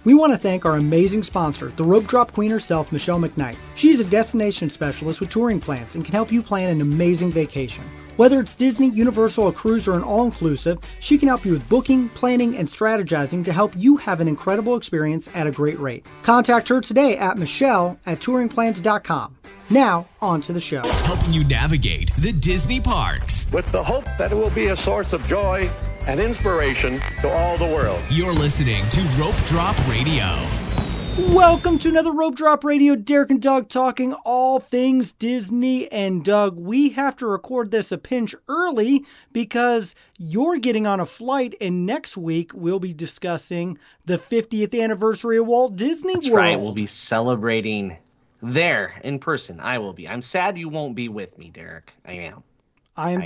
We want to thank our amazing sponsor, the rope drop queen herself, Michelle McKnight. She is a destination specialist with TouringPlans and can help you plan an amazing vacation. Whether it's Disney, Universal, a cruise, or an all-inclusive, she can help you with booking, planning, and strategizing to help you have an incredible experience at a great rate. Contact her today at michelle@touringplans.com. Now, on to the show. Helping you navigate the Disney parks. With the hope that it will be a source of joy and inspiration to all the world. You're listening to Rope Drop Radio. Welcome to another Rope Drop Radio. Derek and Doug talking all things Disney. And Doug, we have to record this a pinch early because you're getting on a flight, and next week we'll be discussing the 50th anniversary of Walt Disney World. That's right. We'll be celebrating there in person. I will be. I'm sad you won't be with me, Derek. I am. I'm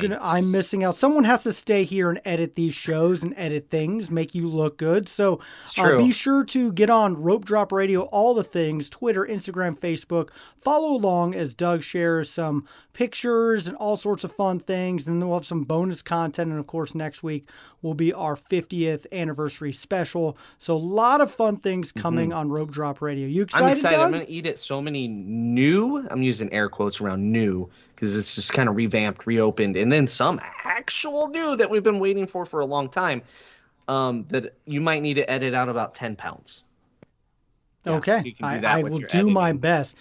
missing out. Someone has to stay here and edit these shows and edit things, make you look good. So be sure to get on Rope Drop Radio, all the things, Twitter, Instagram, Facebook. Follow along as Doug shares some pictures and all sorts of fun things. And then we'll have some bonus content. And of course, next week will be our 50th anniversary special. So a lot of fun things coming on Rope Drop Radio. You excited, I'm excited. Doug? I'm going to eat at so many new, I'm using air quotes around new, because it's just kind of revamped, reopened, and then some actual new that we've been waiting for a long time, that you might need to edit out about 10 pounds. Yeah, okay, I will do my best.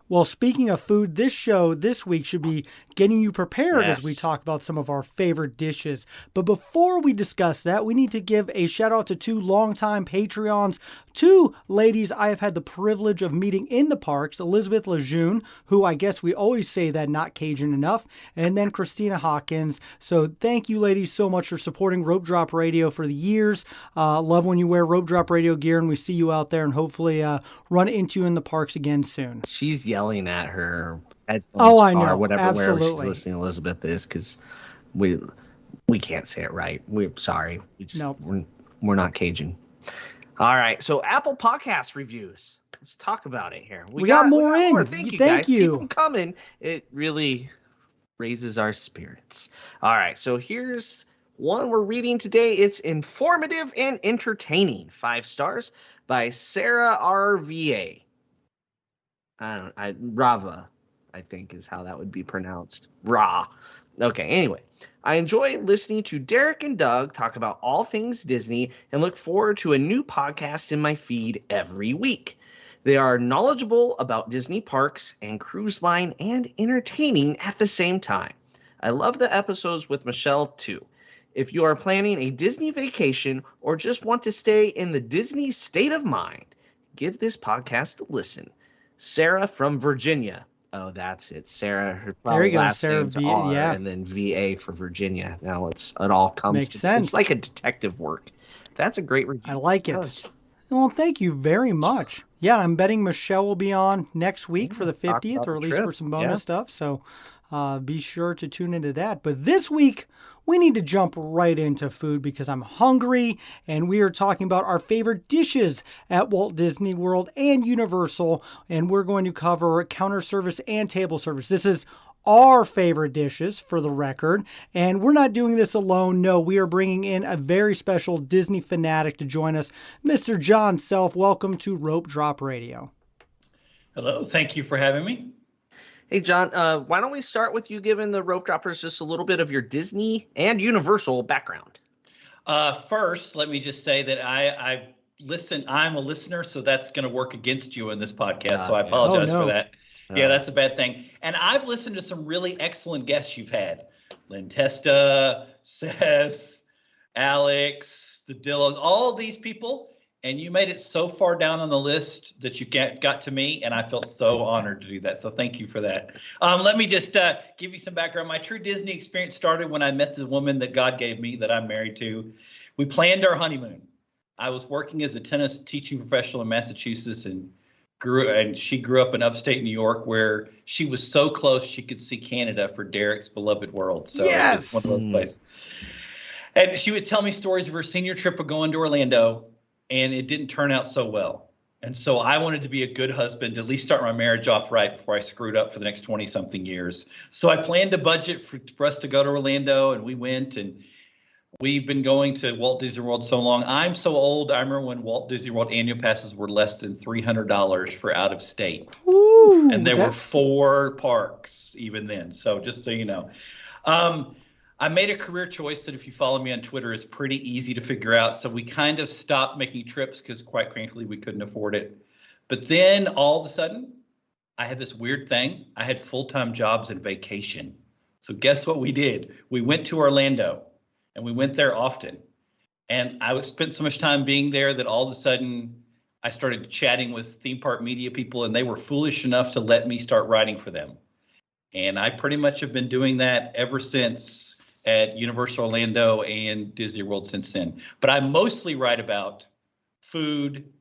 Well, speaking of food, this show this week should be getting you prepared as we talk about some of our favorite dishes. But before we discuss that, we need to give a shout out to two longtime Patreons, two ladies I have had the privilege of meeting in the parks, Elizabeth Lejeune, who I guess we always say that not Cajun enough, and then Christina Hawkins. So thank you ladies so much for supporting Rope Drop Radio for the years. Love when you wear Rope Drop Radio gear, and we see you out there and hopefully run into you in the parks again soon. She's yelling at her headphones I know. or whatever, Absolutely. wherever she's listening. Elizabeth is, because we can't say it right. We're sorry. We're not Cajun. All right. So Apple Podcast reviews. Let's talk about it here. We got more in. Thank you, guys. Keep them coming. It really raises our spirits. All right. So here's one we're reading today. It's informative and entertaining. 5 stars by Sarah RVA. Rava, I think is how that would be pronounced. Ra. Okay, anyway. I enjoy listening to Derek and Doug talk about all things Disney and look forward to a new podcast in my feed every week. They are knowledgeable about Disney parks and cruise line and entertaining at the same time. I love the episodes with Michelle too. If you are planning a Disney vacation or just want to stay in the Disney state of mind, give this podcast a listen. Sarah from Virginia. Oh, that's it. Sarah. Her there you go, last Sarah. name's R, and then VA for Virginia. Now it all comes. Makes sense. It's like a detective work. That's a great review. I like it. Well, thank you very much. Yeah, I'm betting Michelle will be on next week for the 50th, or at least for some bonus stuff. So be sure to tune into that. But this week, we need to jump right into food because I'm hungry, and we are talking about our favorite dishes at Walt Disney World and Universal, and we're going to cover counter service and table service. This is our favorite dishes, for the record, and we're not doing this alone. No, we are bringing in a very special Disney fanatic to join us, Mr. Jon Self. Welcome to Rope Drop Radio. Hello, thank you for having me. Hey, John, why don't we start with you giving the rope droppers just a little bit of your Disney and Universal background? First, let me just say that I listen. I'm a listener, so that's going to work against you in this podcast. So I apologize for that. Yeah, that's a bad thing. And I've listened to some really excellent guests you've had. Lynn Testa, Seth, Alex, the Dillos, all these people. And you made it so far down on the list that you got to me, and I felt so honored to do that. So thank you for that. Let me just give you some background. My true Disney experience started when I met the woman that God gave me that I'm married to. We planned our honeymoon. I was working as a tennis teaching professional in Massachusetts, and she grew up in upstate New York, where she was so close she could see Canada for Derek's beloved world. So yes! It was one of those places. And she would tell me stories of her senior trip of going to Orlando, and it didn't turn out so well. And so I wanted to be a good husband, at least start my marriage off right before I screwed up for the next 20-something years. So I planned a budget for us to go to Orlando, and we went, and We've been going to Walt Disney World so long. I'm so old. I remember when Walt Disney World annual passes were less than $300 for out of state. Ooh, and there were 4 parks even then. So just so you know. I made a career choice that if you follow me on Twitter is pretty easy to figure out. So we kind of stopped making trips because quite frankly, we couldn't afford it. But then all of a sudden, I had this weird thing. I had full-time jobs and vacation. So guess what we did? We went to Orlando. And we went there often. And I spent so much time being there that all of a sudden I started chatting with theme park media people, and they were foolish enough to let me start writing for them. And I pretty much have been doing that ever since at Universal Orlando and Disney World since then. But I mostly write about food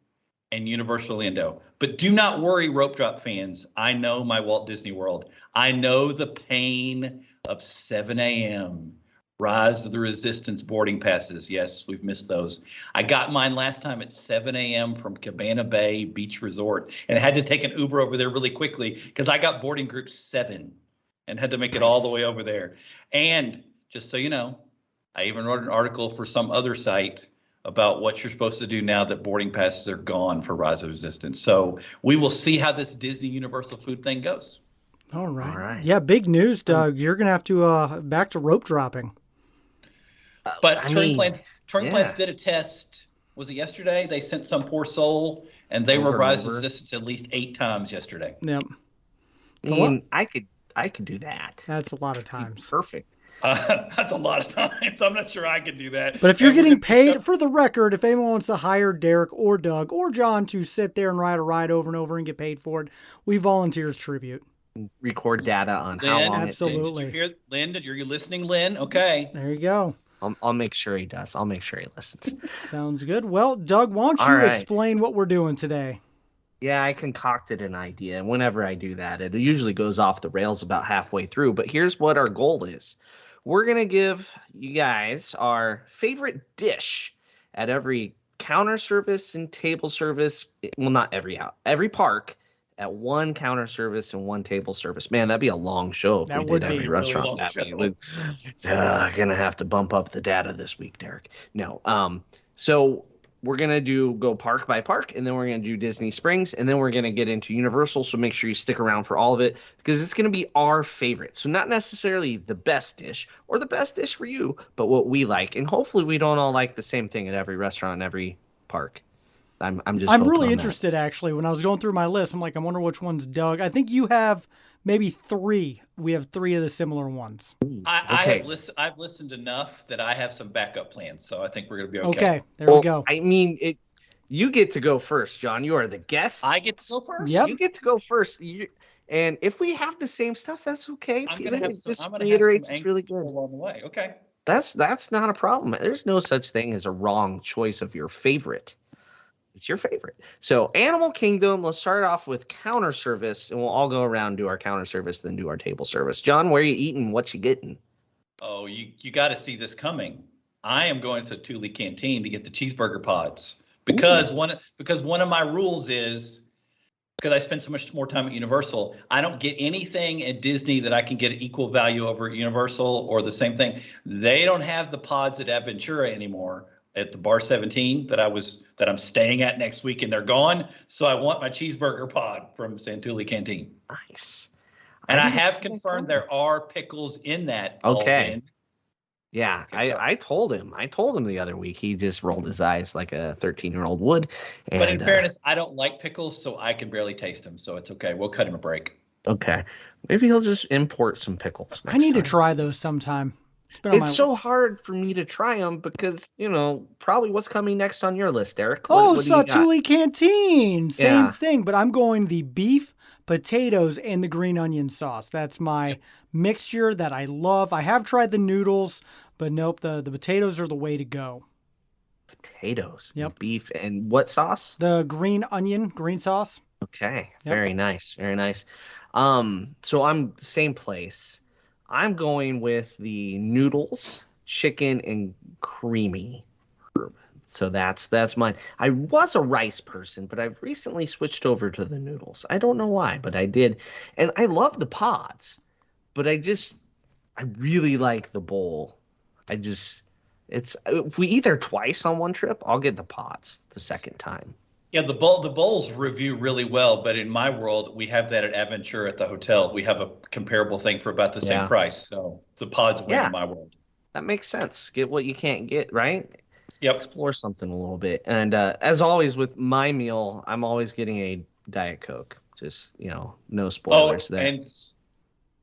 and Universal Orlando. But do not worry, Rope Drop fans. I know my Walt Disney World. I know the pain of 7 a.m. Rise of the Resistance boarding passes. Yes, we've missed those. I got mine last time at 7 a.m. from Cabana Bay Beach Resort, and I had to take an Uber over there really quickly because I got boarding group 7 and had to make it all the way over there. And just so you know, I even wrote an article for some other site about what you're supposed to do now that boarding passes are gone for Rise of Resistance. So we will see how this Disney Universal food thing goes. All right. Yeah, big news, Doug. You're going to have to back to rope dropping. But TouringPlans did a test. Was it yesterday? They sent some poor soul, and they were Rise of Resistance at least 8 times yesterday. Yep. I mean, I could do that. That's a lot of times. Perfect. That's a lot of times. I'm not sure I could do that. But if you're getting paid, for the record, if anyone wants to hire Derek or Doug or John to sit there and ride a ride over and over and get paid for it, we volunteers tribute. Record data on Lynn, how long absolutely. Did you hear, Lynn, are you listening, Lynn? Okay. There you go. I'll make sure he does. I'll make sure he listens. Sounds good. Well, Doug, why don't you explain what we're doing today? Yeah, I concocted an idea, and whenever I do that, it usually goes off the rails about halfway through. But here's what our goal is. We're going to give you guys our favorite dish at every counter service and table service. Well, not every park, at one counter service and one table service. Man, that'd be a long show if we did every restaurant that way. Gonna have to bump up the data this week, Derek. No. So we're gonna go park by park, and then we're gonna do Disney Springs, and then we're gonna get into Universal. So make sure you stick around for all of it because it's gonna be our favorite. So not necessarily the best dish or the best dish for you, but what we like. And hopefully we don't all like the same thing at every restaurant and every park. I'm really interested, actually. When I was going through my list, I'm like, I wonder which one's Doug. I think you have maybe 3. We have 3 of the similar ones. I've listened enough that I have some backup plans, so I think we're going to be okay. Okay, there we go. I mean, you get to go first, John. You are the guest. I get to go first? Yep. You get to go first. And if we have the same stuff, that's okay. I'm going to have some it's really good along the way. Okay. That's not a problem. There's no such thing as a wrong choice of your favorite. It's your favorite. So Animal Kingdom, let's start off with counter service, and we'll all go around, do our counter service, then do our table service. John, where are you eating? What you getting? Oh, you got to see this coming. I am going to Thule Canteen to get the cheeseburger pods because one of my rules is, because I spend so much more time at Universal, I don't get anything at Disney that I can get equal value over at Universal or the same thing. They don't have the pods at Aventura anymore. At the Bar 17 that I'm staying at next week, and they're gone. So I want my cheeseburger pod from Santulli Canteen. Nice. And I have confirmed there are pickles in that. Okay. Yeah, I told him. I told him the other week. He just rolled his eyes like a 13-year-old would. And, but in fairness, I don't like pickles, so I can barely taste them. So it's okay. We'll cut him a break. Okay. Maybe he'll just import some pickles. I need to try those sometime. It's so hard for me to try them because, probably what's coming next on your list, Derek. Santulli Canteen. Same thing, but I'm going the beef, potatoes, and the green onion sauce. That's my mixture that I love. I have tried the noodles, but nope, the potatoes are the way to go. Potatoes. Yep. Beef and what sauce? The green sauce. Okay. Yep. Very nice. Very nice. So I'm same place. I'm going with the noodles, chicken, and creamy herb. So that's mine. I was a rice person, but I've recently switched over to the noodles. I don't know why, but I did. And I love the pods, but I really like the bowl. if we eat there twice on one trip, I'll get the pots the second time. Yeah, the bowls review really well, but in my world, we have that at Aventura at the hotel. We have a comparable thing for about the same price. So the pods win in my world. That makes sense. Get what you can't get, right? Yep. Explore something a little bit. And as always with my meal, I'm always getting a Diet Coke. Just, no spoilers there. And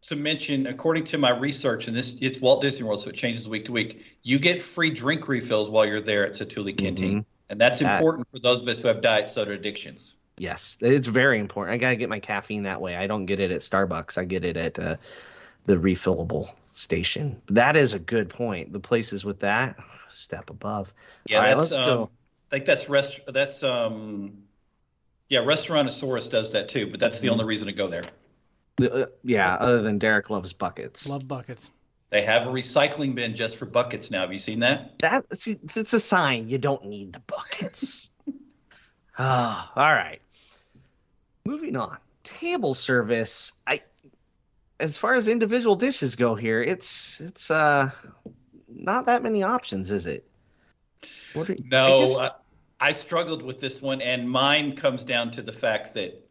to mention, according to my research, and it's Walt Disney World, so it changes week to week, you get free drink refills while you're there at Satu'li Canteen. And that's important for those of us who have diet soda addictions. Yes, it's very important. I got to get my caffeine that way. I don't get it at Starbucks. I get it at the refillable station. That is a good point. The places with that, step above. Yeah, all right, let's go. I think Restaurantosaurus does that too, but that's the only reason to go there. Other than Derek loves buckets. Love buckets. They have a recycling bin just for buckets now. Have you seen that? That's a sign you don't need the buckets. All right. Moving on. Table service. As far as individual dishes go here, it's not that many options, is it? I struggled with this one, and mine comes down to the fact that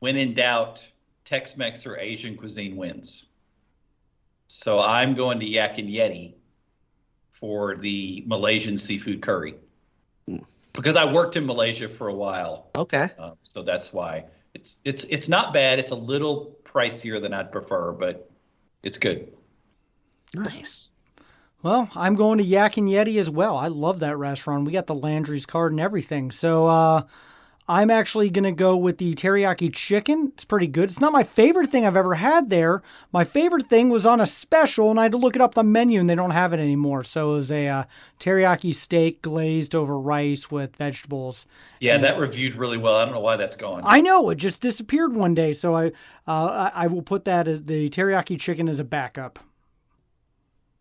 when in doubt, Tex-Mex or Asian cuisine wins. So I'm going to Yak and Yeti for the Malaysian seafood curry because I worked in Malaysia for a while. Okay. So that's why it's not bad. It's a little pricier than I'd prefer, but it's good. Nice. Well, I'm going to Yak and Yeti as well. I love that restaurant. We got the Landry's card and everything. So I'm actually going to go with the teriyaki chicken. It's pretty good. It's not my favorite thing I've ever had there. My favorite thing was on a special, and I had to look it up the menu, and they don't have it anymore. So it was a teriyaki steak glazed over rice with vegetables. Yeah, that reviewed really well. I don't know why that's gone. I know. It just disappeared one day. So I will put that as the teriyaki chicken as a backup.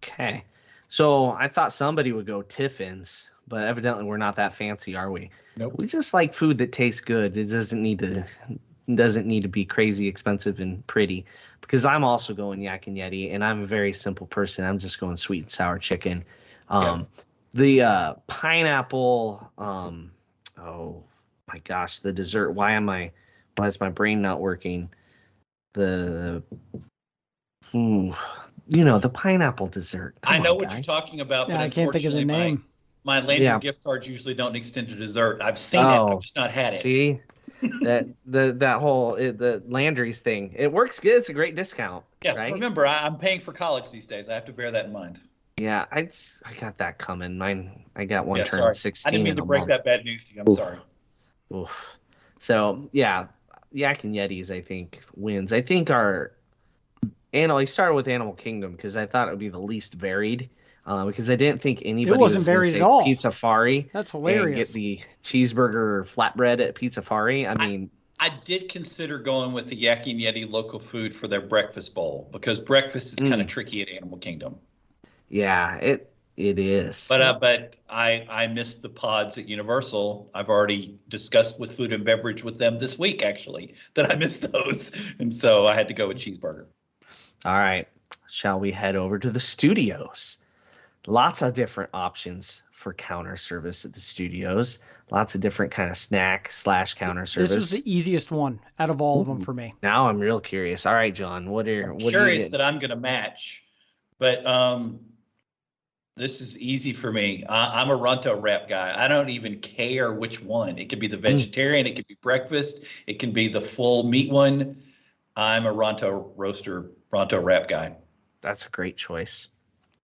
Okay. So I thought somebody would go Tiffin's, but evidently we're not that fancy, are we? Nope. We just like food that tastes good. It doesn't need to be crazy expensive and pretty. Because I'm also going Yak and Yeti, and I'm a very simple person. I'm just going sweet and sour chicken. The pineapple. Oh my gosh, the dessert. Why is my brain not working? The pineapple dessert. I know what you're talking about, but I can't think of the name. My Landry gift cards usually don't extend to dessert. I've seen it, I've just not had it. See, that whole the Landry's thing, it works good. It's a great discount. Yeah, right? Remember, I'm paying for college these days. I have to bear that in mind. Yeah, I got that coming. I got one turn 16. I didn't mean to break that bad news to you. I'm sorry. Oof. So yeah, Yak and Yetis I think wins. I think I started with Animal Kingdom because I thought it would be the least varied. Because I didn't think anybody was varied at all. Pizzafari. That's hilarious. And get the cheeseburger flatbread at Pizzafari. I did consider going with the Yak and Yeti local food for their breakfast bowl because breakfast is kind of tricky at Animal Kingdom. Yeah, it is. But I missed the pods at Universal. I've already discussed with food and beverage with them this week actually that I missed those, and so I had to go with cheeseburger. All right, shall we head over to the studios? Lots of different options for counter service at the studios. Lots of different kind of snack/counter service. This was the easiest one out of all of them for me. Now I'm real curious. All right, John, what are you curious that I'm going to match, but this is easy for me. I'm a Ronto wrap guy. I don't even care which one. It could be the vegetarian. It could be breakfast. It can be the full meat one. I'm a Ronto wrap guy. That's a great choice.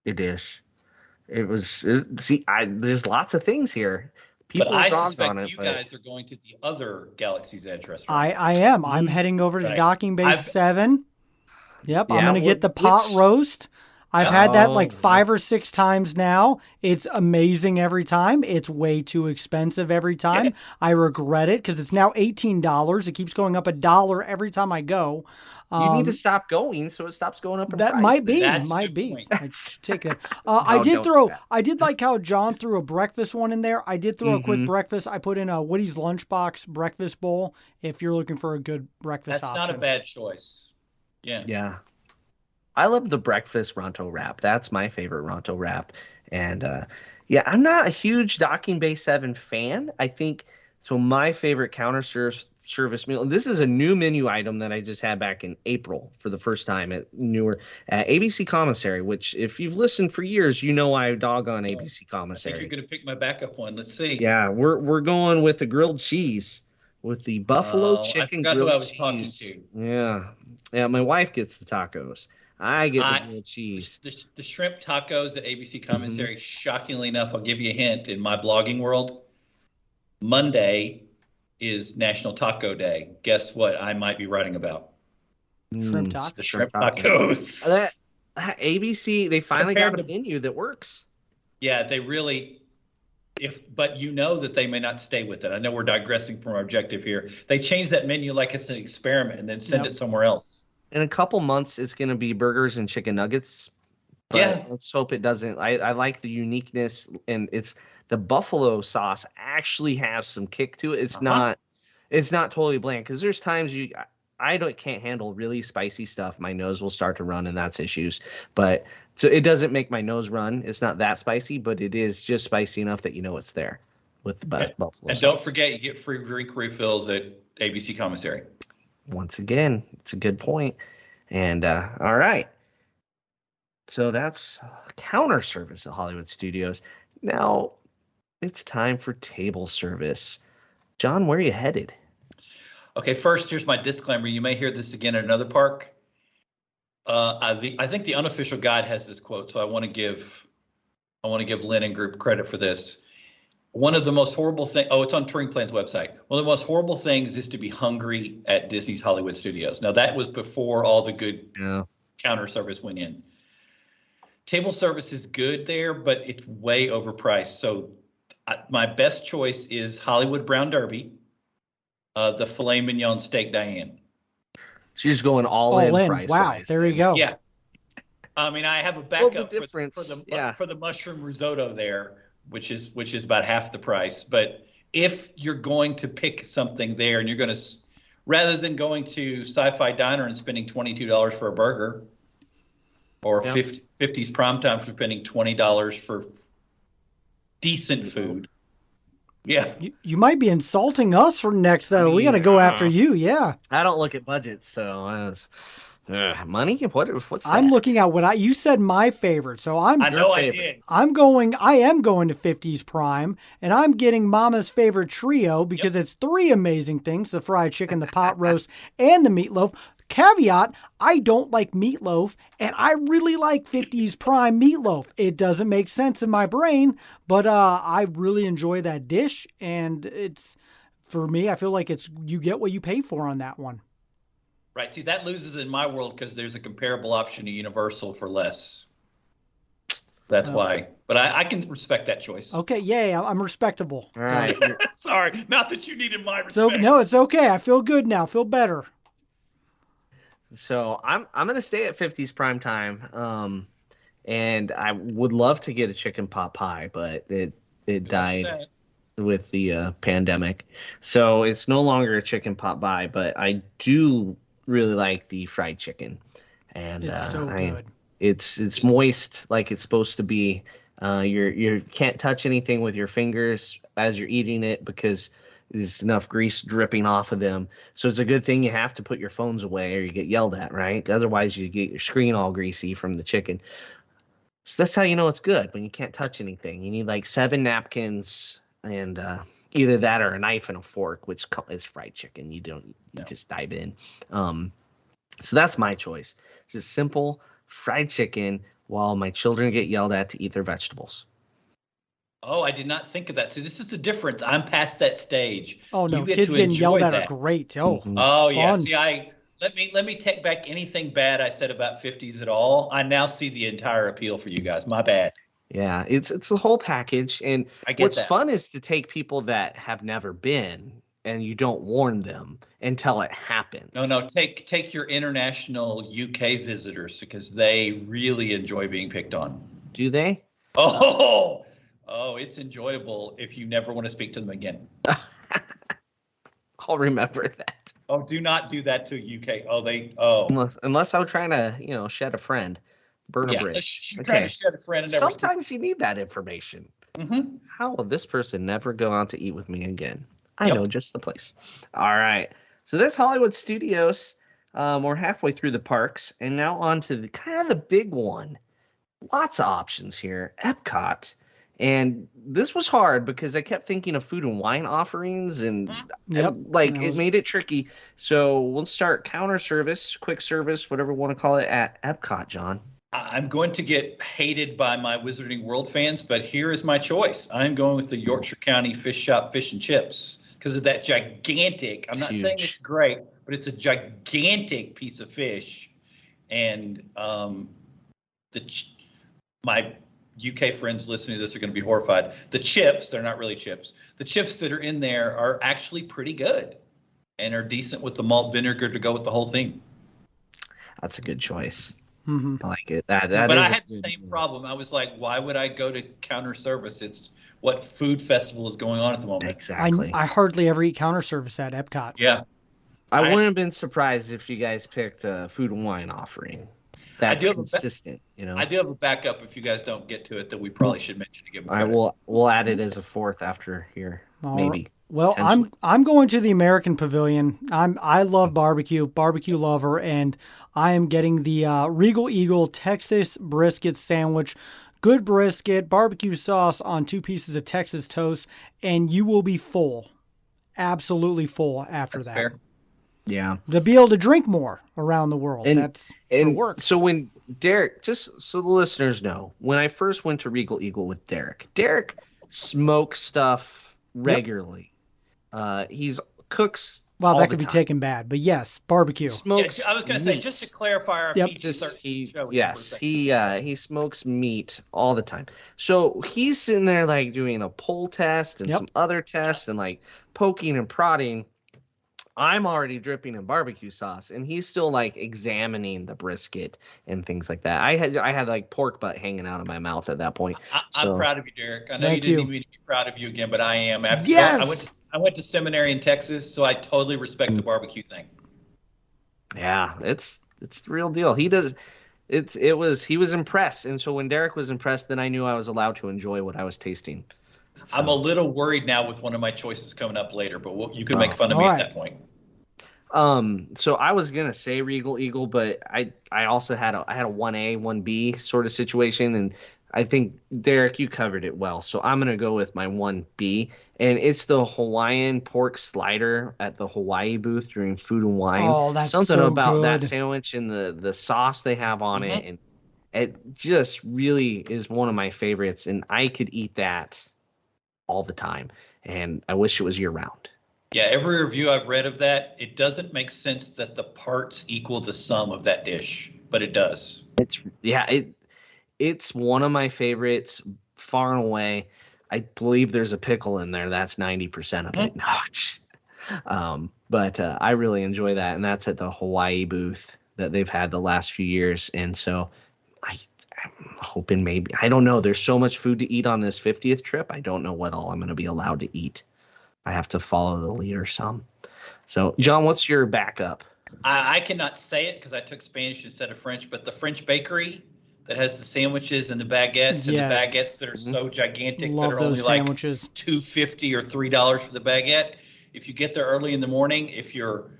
It is. There's lots of things here. But I suspect you guys are going to the other Galaxy's Edge restaurant. I am. I'm heading over to Docking Bay 7. Yep, I'm going to get the pot roast. I've had that like 5 or 6 times now. It's amazing every time. It's way too expensive every time. Yes. I regret it because it's now $18. It keeps going up $1 every time I go. You need to stop going so it stops going up in that price. Might be. I take that. I did like how John threw a breakfast one in there. I did throw a quick breakfast. I put in a Woody's Lunchbox breakfast bowl if you're looking for a good breakfast option. That's not a bad choice. Yeah. I love the breakfast Ronto wrap. That's my favorite Ronto wrap. And yeah, I'm not a huge Docking Bay 7 fan. I think so. My favorite service meal, and this is a new menu item that I just had back in April for the first time at ABC Commissary, which if you've listened for years, you know I dog on ABC Commissary. I think you're going to pick my backup one. Let's see. Yeah, we're going with the grilled cheese, with the buffalo chicken grilled cheese. I forgot who I was talking to. Yeah, my wife gets the tacos. I get the grilled cheese. The shrimp tacos at ABC Commissary, shockingly enough, I'll give you a hint. In my blogging world, Monday is National Taco Day. Guess what I might be writing about? Shrimp tacos. The shrimp tacos. That ABC, they finally got a menu that works. Yeah, they really, but you know that they may not stay with it. I know we're digressing from our objective here. They change that menu like it's an experiment and then send it somewhere else. In a couple months, it's going to be burgers and chicken nuggets. But let's hope it doesn't. I like the uniqueness, and it's the buffalo sauce actually has some kick to it. It's not totally bland, because there's times I can't handle really spicy stuff. My nose will start to run, and that's issues. But so it doesn't make my nose run. It's not that spicy, but it is just spicy enough that you know it's there with the buffalo sauce. And don't forget, you get free drink refills at ABC Commissary. Once again, it's a good point. And all right. So that's counter service at Hollywood Studios. Now it's time for table service. John, where are you headed? Okay, first, here's my disclaimer. You may hear this again at another park. I think the unofficial guide has this quote, so I want to give Lynn and group credit for this. One of the most horrible things, it's on TouringPlans website. One of the most horrible things is to be hungry at Disney's Hollywood Studios. Now, that was before all the good counter service went in. Table service is good there, but it's way overpriced. So my best choice is Hollywood Brown Derby, the filet mignon steak Diane. So you're just going all in price. Wow, there you go. Yeah. I mean, I have a backup for the mushroom risotto there, which is about half the price. But if you're going to pick something there and you're going to, rather than going to Sci-Fi Diner and spending $22 for a burger, or 50's Primetime for spending $20 for decent food. Yeah. You might be insulting us for next, though. We got to go after you. Yeah. I don't look at budgets, so money. What's that? I'm looking at you said my favorite, so I did. I am going to 50's Prime, and I'm getting Mama's favorite trio because it's three amazing things: the fried chicken, the pot roast, and the meatloaf. Caveat, I don't like meatloaf, and I really like 50's Prime meatloaf. It doesn't make sense in my brain, but I really enjoy that dish, and it's, for me, I feel like you get what you pay for on that one. Right. See, that loses in my world because there's a comparable option to Universal for less. That's why. But I can respect that choice. Okay. Yeah, I'm respectable. All right. Sorry. Not that you needed my respect. So, no, it's okay. I feel good now. Feel better. So I'm gonna stay at 50's Primetime, and I would love to get a chicken pot pie, but it died with the pandemic, so it's no longer a chicken pot pie. But I do really like the fried chicken, and it's so good. It's moist like it's supposed to be. You can't touch anything with your fingers as you're eating it because there's enough grease dripping off of them. So it's a good thing you have to put your phones away or you get yelled at, right? Otherwise you get your screen all greasy from the chicken. So that's how you know it's good, when you can't touch anything. You need like 7 napkins and either that or a knife and a fork, which is fried chicken. You just dive in. So that's my choice. Just simple fried chicken while my children get yelled at to eat their vegetables. Oh, I did not think of that. See, this is the difference. I'm past that stage. Oh no, kids getting yelled at are great. Oh, yeah. See, let me take back anything bad I said about 50's at all. I now see the entire appeal for you guys. My bad. Yeah, it's the whole package, and what's fun is to take people that have never been, and you don't warn them until it happens. No, take your international UK visitors because they really enjoy being picked on. Do they? Oh, it's enjoyable if you never want to speak to them again. I'll remember that. Oh, do not do that to UK. Unless I'm trying to, shed a friend. burn a bridge. You're trying to shed a friend. And Sometimes you need that information. Mm-hmm. How will this person never go out to eat with me again? I know just the place. All right. So that's Hollywood Studios. We're halfway through the parks, and now on to the kind of the big one. Lots of options here. Epcot. And this was hard because I kept thinking of food and wine offerings, and it made it tricky. So we'll start counter service, quick service, whatever we want to call it, at Epcot, John. I'm going to get hated by my Wizarding World fans, but here is my choice. I'm going with the Yorkshire County Fish Shop Fish and Chips because of that gigantic. I'm not saying it's great, but it's a gigantic piece of fish, and my UK friends listening to this are going to be horrified. The chips, they're not really chips. The chips that are in there are actually pretty good and are decent with the malt vinegar to go with the whole thing. That's a good choice. Mm-hmm. I like it. But I had the same problem. I was like, why would I go to counter service? It's what food festival is going on at the moment. Exactly. I hardly ever eat counter service at Epcot. Yeah. I wouldn't have been surprised if you guys picked a food and wine offering. That's consistent, I do have a backup if you guys don't get to it that we probably should mention again. We'll add it as a fourth after here, maybe. Well, I'm going to the American Pavilion. I love barbecue lover, and I am getting the Regal Eagle Texas brisket sandwich. Good brisket, barbecue sauce on 2 pieces of Texas toast, and you will be full, absolutely full after that. Fair. Yeah. To be able to drink more around the world. It works. So when Derek, just so the listeners know, when I first went to Regal Eagle with Derek smokes stuff regularly. He's cooks. Well, that could be taken bad, but yes, barbecue. Smokes. Yeah, I was going to say, just to clarify our he smokes meat all the time. So he's sitting there like doing a pull test and some other tests and like poking and prodding. I'm already dripping in barbecue sauce, and he's still like examining the brisket and things like that. I had like pork butt hanging out of my mouth at that point. I'm proud of you, Derek. I know you didn't need me to be proud of you again, but I am. I went to seminary in Texas, so I totally respect the barbecue thing. Yeah, it's the real deal. He does. He was impressed, and so when Derek was impressed, then I knew I was allowed to enjoy what I was tasting. So. I'm a little worried now with one of my choices coming up later, but you can make fun of me at that point. So I was gonna say Regal Eagle, but I also had a 1A, 1B sort of situation, and I think Derek, you covered it well. So I'm gonna go with my 1B, and it's the Hawaiian pork slider at the Hawaii booth during Food and Wine. Oh, that's something so about good. that sandwich and the sauce they have on it, and it just really is one of my favorites, and I could eat that all the time, and I wish it was year round. Yeah, every review I've read of that, it doesn't make sense that the parts equal the sum of that dish, but it does. It's one of my favorites, far and away. I believe there's a pickle in there. That's 90% of it. But I really enjoy that, and that's at the Hawaii booth that they've had the last few years, and so I'm hoping maybe, I don't know, there's so much food to eat on this 50th trip. I don't know what all I'm going to be allowed to eat. I have to follow the leader some. So, John, what's your backup? I cannot say it because I took Spanish instead of French, but the French bakery that has the sandwiches and the baguettes and the baguettes that are so gigantic that are only like $2.50 or $3 for the baguette. If you get there early in the morning, if you're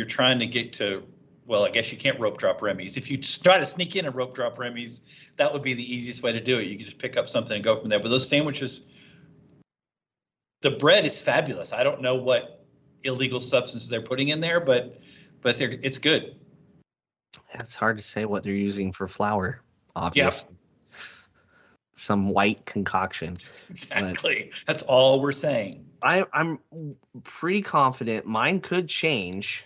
trying to get to, well, I guess you can't rope drop Remy's. If you try to sneak in a rope drop Remy's, that would be the easiest way to do it. You can just pick up something and go from there. But those sandwiches, the bread is fabulous. I don't know what illegal substances they're putting in there, but it's good. It's hard to say what they're using for flour, obviously. Yep. Some white concoction. Exactly. That's all we're saying. I'm pretty confident mine could change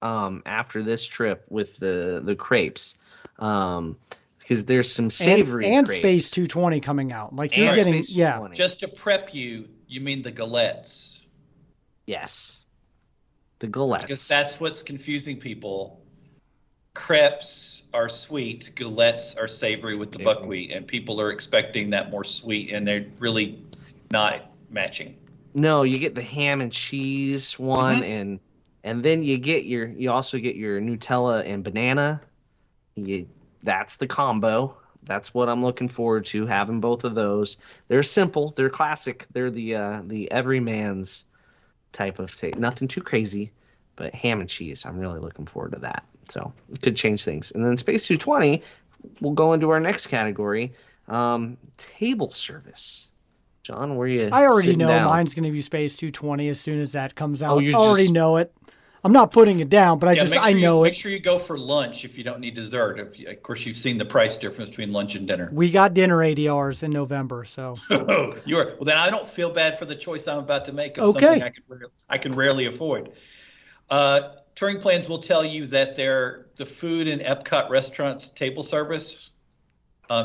after this trip with the crepes. Because there's some savory and crepes. Space 220 coming out. Like you're getting, Just to prep you, you mean the galettes? Yes, the galettes. Because that's what's confusing people. Crepes are sweet, galettes are savory with the buckwheat, and people are expecting that more sweet, and they're really not matching. No, you get the ham and cheese one, and then you also get your Nutella and banana. That's the combo. That's what I'm looking forward to, having both of those. They're simple. They're classic. They're the everyman's type of take. Nothing too crazy, but ham and cheese. I'm really looking forward to that. So it could change things. And then Space 220, we'll go into our next category, table service. John, where you? I already know down? mine's going to be Space 220 as soon as that comes out. Oh, I already know it. I'm not putting it down, but I know it. Make sure you go for lunch if you don't need dessert. Of course, you've seen the price difference between lunch and dinner. We got dinner ADRs in November, so. Well, then I don't feel bad for the choice I'm about to make of something I can rarely afford. TouringPlans will tell you that the food in Epcot restaurants table service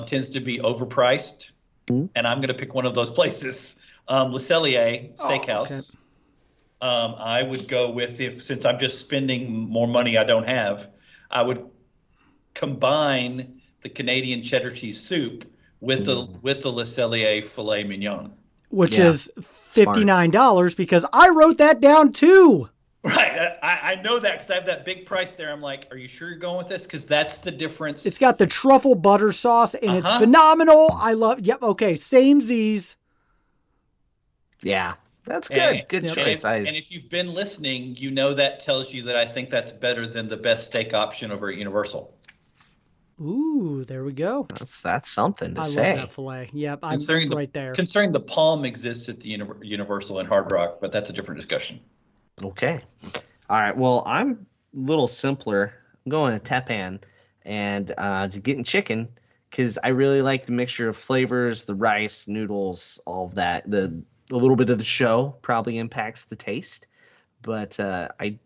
tends to be overpriced, and I'm going to pick one of those places, Le Cellier Steakhouse. Oh, okay. I would go with, since I'm just spending more money I don't have, I would combine the Canadian cheddar cheese soup with the Le Cellier filet mignon, which is $59 because I wrote that down too. Right, I know that because I have that big price there. I'm like, are you sure you're going with this? Because that's the difference. It's got the truffle butter sauce and it's phenomenal. I love. Yep. Okay. Same Z's. Yeah. That's good. Good choice. And if you've been listening, you know that tells you that I think that's better than the best steak option over at Universal. Ooh, there we go. That's something to say. I love that filet. Yep, I'm right there. Considering the palm exists at the Universal and Hard Rock, but that's a different discussion. Okay. All right. Well, I'm a little simpler. I'm going to Tepan and just getting chicken because I really like the mixture of flavors, the rice, noodles, all of that. A little bit of the show probably impacts the taste, but I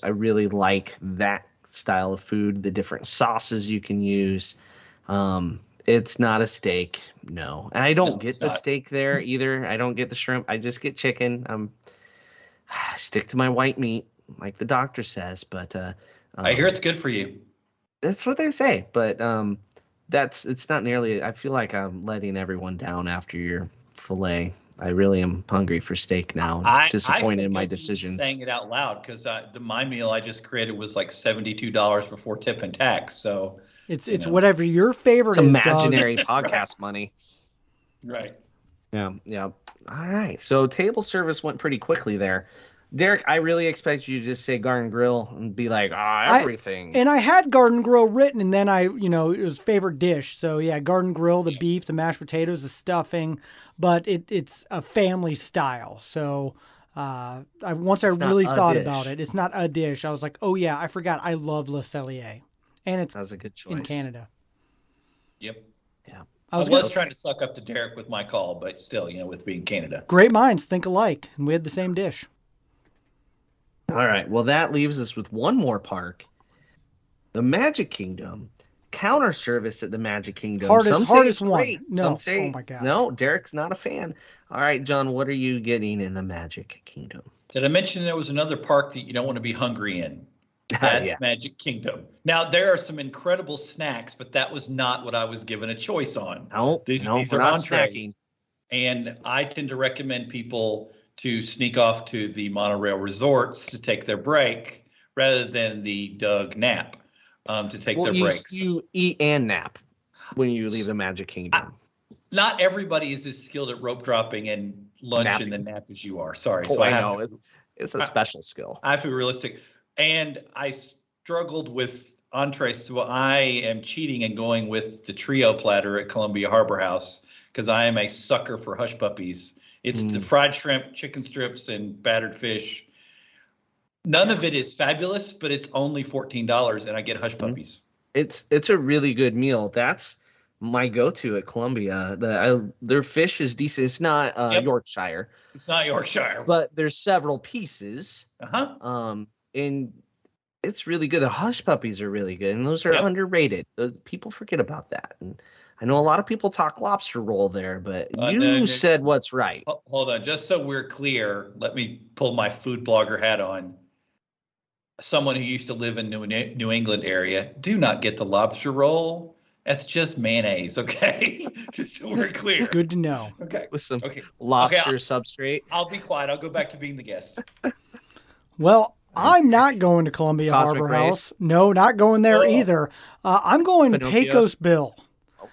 really like that style of food, the different sauces you can use. It's not a steak, no. And I don't get the steak there either. I don't get the shrimp. I just get chicken. I stick to my white meat, like the doctor says, but I hear it's good for you. That's what they say, but it's not nearly. I feel like I'm letting everyone down after your fillet. I really am hungry for steak now. I'm disappointed in my decisions. Saying it out loud because my meal I just created was like $72 before tip and tax. So it's whatever your favorite is. Imaginary podcast money. Right. Yeah. All right. So table service went pretty quickly there. Derek, I really expect you to just say Garden Grill and be like, everything. And I had Garden Grill written, and then it was favorite dish. So yeah, Garden Grill, the beef, the mashed potatoes, the stuffing, but it's a family style. So once I really thought about it, it's not a dish. I was like, oh yeah, I forgot. I love Le Cellier, and that's a good choice in Canada. Yep. Yeah. I was trying to suck up to Derek with my call, but still, with being Canada. Great minds think alike, and we had the same dish. All right. Well, that leaves us with one more park, the Magic Kingdom. Counter service at the Magic Kingdom. Hardest one. No. Some say, oh my God. No, Derek's not a fan. All right, John, what are you getting in the Magic Kingdom? Did I mention there was another park that you don't want to be hungry in? That's Magic Kingdom. Now, there are some incredible snacks, but that was not what I was given a choice on. These are entrees. And I tend to recommend people to sneak off to the monorail resorts to take their break rather than the Doug nap to take their breaks. You eat and nap when you leave the Magic Kingdom. Not everybody is as skilled at rope dropping and lunch and then nap as you are. Sorry. So I know. It's a special skill. I have to be realistic. And I struggled with entrees, so I am cheating and going with the trio platter at Columbia Harbor House because I am a sucker for hush puppies. It's the fried shrimp, chicken strips, and battered fish. None of it is fabulous, but it's only $14, and I get hush puppies. It's a really good meal. That's my go-to at Columbia. Their fish is decent. It's not Yorkshire. It's not Yorkshire. But there's several pieces. And it's really good. The hush puppies are really good, and those are underrated. People forget about that. And I know a lot of people talk lobster roll there, but you said what's right. Hold on. Just so we're clear, let me pull my food blogger hat on. Someone who used to live in New England area, do not get the lobster roll. That's just mayonnaise, okay? Just so we're clear. Good to know. Okay. With some lobster substrate. I'll be quiet. I'll go back to being the guest. Well, I'm not going to Columbia Cosmic Harbor Race? House. No, not going there either. I'm going to Pinocchio's? Pecos Bill.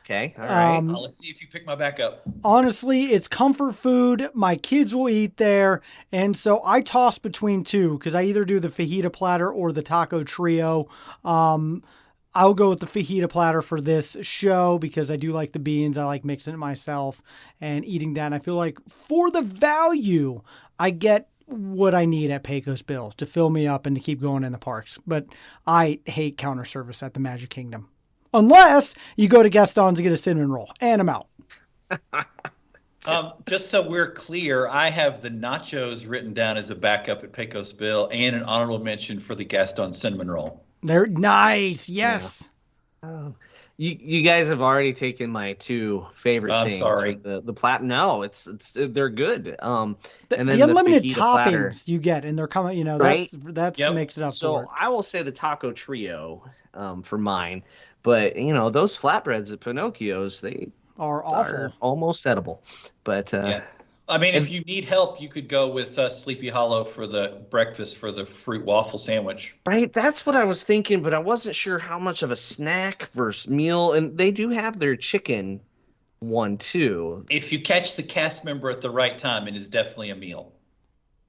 Okay, all right. Let's see if you pick my backup. Honestly, it's comfort food. My kids will eat there. And so I toss between two because I either do the fajita platter or the taco trio. I'll go with the fajita platter for this show because I do like the beans. I like mixing it myself and eating that. And I feel like for the value, I get what I need at Pecos Bill to fill me up and to keep going in the parks. But I hate counter service at the Magic Kingdom. Unless you go to Gaston's to get a cinnamon roll. And I'm out. Just so we're clear, I have the nachos written down as a backup at Pecos Bill and an honorable mention for the Gaston cinnamon roll. They're nice. Yes. Yeah. Oh. You guys have already taken my two favorite things. I'm sorry. The plat. No, it's they're good. And then the unlimited fajita toppings platter. You get, and they're coming. Right? That's makes it up. So for it. I will say the taco trio for mine, but those flatbreads at Pinocchio's they are awful, almost edible. But yeah. I mean, if you need help, you could go with Sleepy Hollow for the breakfast for the fruit waffle sandwich. Right, that's what I was thinking, but I wasn't sure how much of a snack versus meal. And they do have their chicken one too. If you catch the cast member at the right time, it is definitely a meal.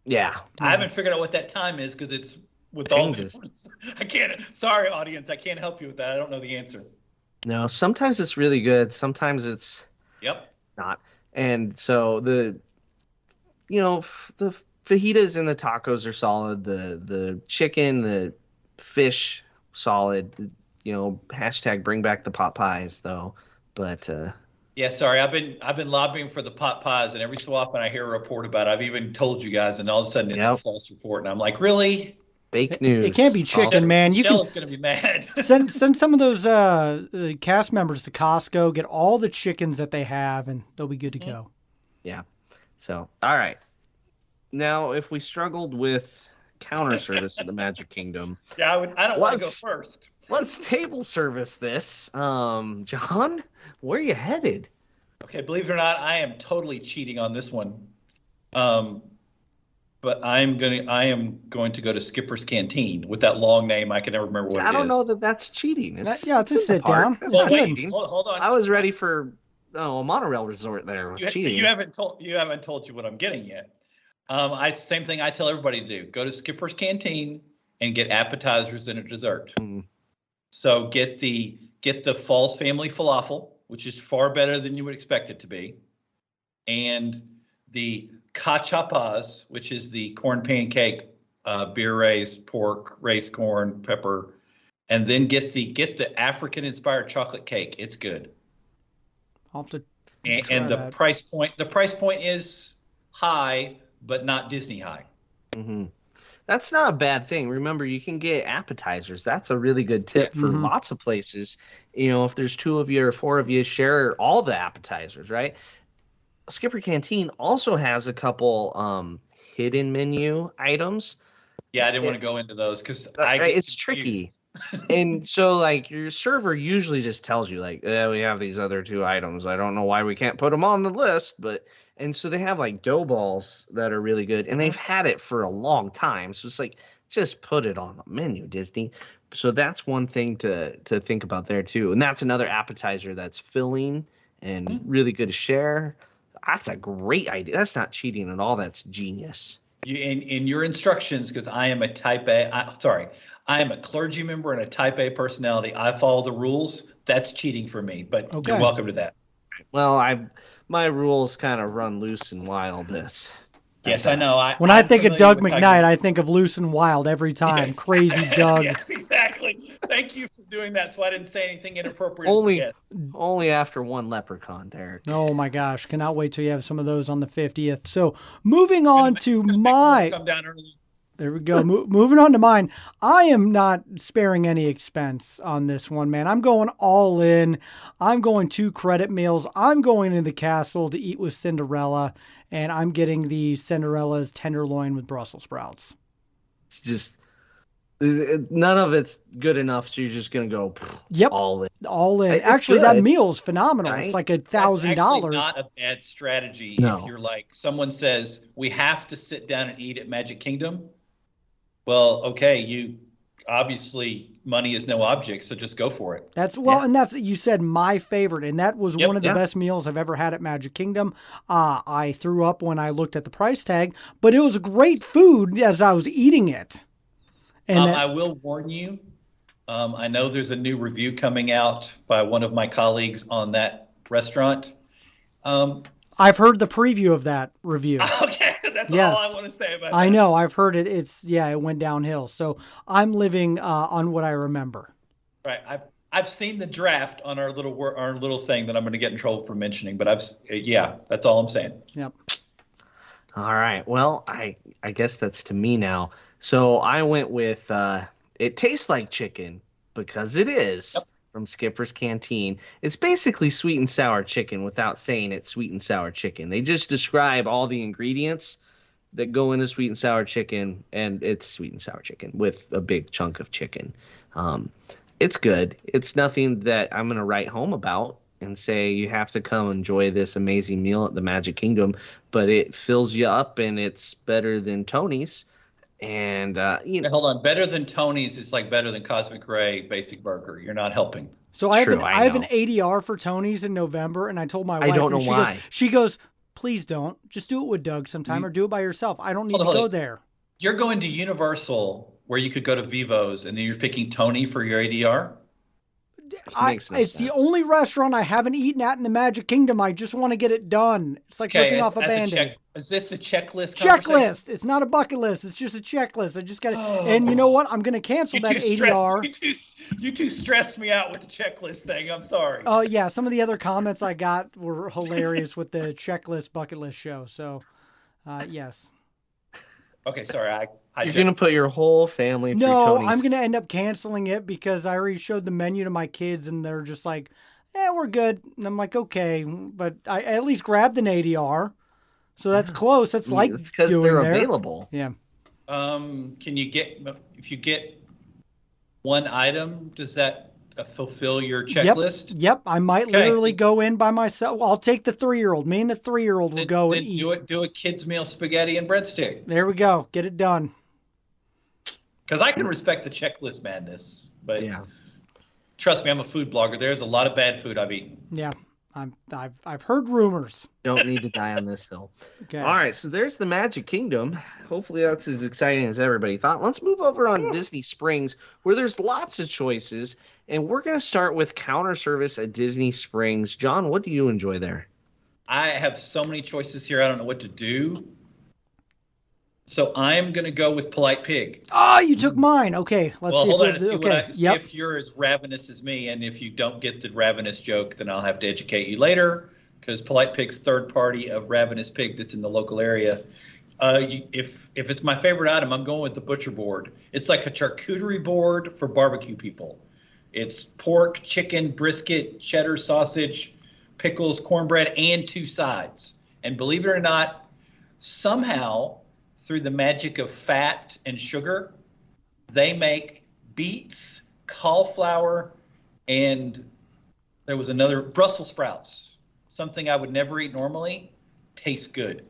Yeah, I haven't figured out what that time is because it's with changes. All the I can't. Sorry, audience, I can't help you with that. I don't know the answer. No, sometimes it's really good. Sometimes it's not. And so the fajitas and the tacos are solid. The chicken, the fish, solid. Hashtag bring back the pot pies though. But yeah, sorry, I've been lobbying for the pot pies, and every so often I hear a report about it. I've even told you guys, and all of a sudden it's a false report, and I'm like, really? Fake news. It can't be chicken, man. Michelle's going to be mad. send some of those cast members to Costco, get all the chickens that they have, and they'll be good to go. Yeah. So, all right. Now, if we struggled with counter service at the Magic Kingdom, I don't want to go first. Let's table service this. John, where are you headed? Okay, believe it or not, I am totally cheating on this one. But I am going to go to Skipper's Canteen with that long name. I can never remember what it is. I don't know that that's cheating. It's a sit down. Well, wait, hold on. I was ready for a monorail resort there. Cheating. You haven't told you what I'm getting yet. Same thing I tell everybody to do. Go to Skipper's Canteen and get appetizers and a dessert. Mm. So get the Falls family falafel, which is far better than you would expect it to be, and the cachapas, which is the corn pancake, beer raised pork, raised corn, pepper, and then get the African inspired chocolate cake. It's good. I'll have to and the price point is high, but not Disney high. Mm-hmm. That's not a bad thing. Remember, you can get appetizers. That's a really good tip for lots of places. If there's 2 of you or 4 of you, share all the appetizers, right? Skipper Canteen also has a couple hidden menu items. Yeah, I didn't want to go into those because it's tricky. And so, like, your server usually just tells you, like, we have these other 2 items. I don't know why we can't put them on the list, and so they have, like, dough balls that are really good, and they've had it for a long time. So it's like, just put it on the menu, Disney. So that's one thing to think about there, too. And that's another appetizer that's filling and really good to share. That's a great idea. That's not cheating at all. That's genius. In your instructions, because I am a I am a clergy member and a type A personality. I follow the rules. That's cheating for me, but you're welcome to that. Well, my rules kind of run loose and wild. Yes, I know. When I think of Doug McKnight, I think of loose and wild every time. Yes. Crazy Doug. Yes, exactly. Thank you for doing that, so I didn't say anything inappropriate. Only after one leprechaun, Derek. Oh my gosh! Cannot wait till you have some of those on the 50th. So moving on to my. Come down early. There we go. Moving on to mine. I am not sparing any expense on this one, man. I'm going all in. I'm going 2 credit meals. I'm going into the castle to eat with Cinderella, and I'm getting the Cinderella's tenderloin with Brussels sprouts. It's just none of it's good enough, so you're just gonna go all in. All in. Actually, that meal is phenomenal. Right? It's like $1,000. Not a bad strategy. No. If you're like someone says we have to sit down and eat at Magic Kingdom. Well, okay, you obviously money is no object, so just go for it. And that's, you said my favorite, and that was one of the best meals I've ever had at Magic Kingdom. I threw up when I looked at the price tag, but it was great food as I was eating it. And I will warn you, I know there's a new review coming out by one of my colleagues on that restaurant. I've heard the preview of that review. Okay, that's all I want to say about it. I know, I've heard it. It went downhill. So I'm living on what I remember. Right. I've seen the draft on our little thing that I'm going to get in trouble for mentioning, but that's all I'm saying. Yep. All right. Well, I guess that's to me now. So I went with it tastes like chicken because it is. Yep. From Skipper's Canteen. It's basically sweet and sour chicken without saying it's sweet and sour chicken. They just describe all the ingredients that go into sweet and sour chicken, and it's sweet and sour chicken with a big chunk of chicken. It's good. It's nothing that I'm going to write home about and say you have to come enjoy this amazing meal at the Magic Kingdom, but it fills you up and it's better than Tony's. And hold on, better than Tony's is like better than Cosmic Ray Basic Burger. You're not helping. So I have an ADR for Tony's in November, and I told my wife, I don't know why. She goes, please don't. Just do it with Doug sometime, or do it by yourself. I don't need to go there. You're going to Universal, where you could go to Vivo's, and then you're picking Tony for your ADR? It's the only restaurant I haven't eaten at in the Magic Kingdom. I just want to get it done. It's like ripping off a Band-Aid. Is this a checklist? Checklist. It's not a bucket list. It's just a checklist. I just got to. And you know what? I'm going to cancel that ADR. You two stressed me out with the checklist thing. I'm sorry. Oh yeah, some of the other comments I got were hilarious with the checklist bucket list show. So, yes. Okay, sorry. You're going to put your whole family through Tony's. No, I'm going to end up canceling it because I already showed the menu to my kids and they're just like, we're good. And I'm like, okay, but I at least grabbed an ADR. So that's close. That's like it's because they're available. Yeah. Can you if you get one item, does that fulfill your checklist? Yep. I might literally go in by myself. I'll take the 3-year-old. Me and the 3-year-old will go and eat. Do a kids meal spaghetti and breadstick. There we go. Get it done. Because I can respect the checklist madness, but trust me, I'm a food blogger. There's a lot of bad food I've eaten. Yeah, I've heard rumors. Don't need to die on this hill. Okay. All right, so there's the Magic Kingdom. Hopefully that's as exciting as everybody thought. Let's move over on Disney Springs, where there's lots of choices, and we're going to start with counter service at Disney Springs. John, what do you enjoy there? I have so many choices here. I don't know what to do. So I'm going to go with Polite Pig. Oh, you took mine. Okay, let's see. Hold on to see if you're as ravenous as me, and if you don't get the ravenous joke, then I'll have to educate you later, because Polite Pig's third party of Ravenous Pig that's in the local area. If it's my favorite item, I'm going with the butcher board. It's like a charcuterie board for barbecue people. It's pork, chicken, brisket, cheddar, sausage, pickles, cornbread, and 2 sides. And believe it or not, somehow, through the magic of fat and sugar, they make beets, cauliflower, and there was another, Brussels sprouts, something I would never eat normally, tastes good.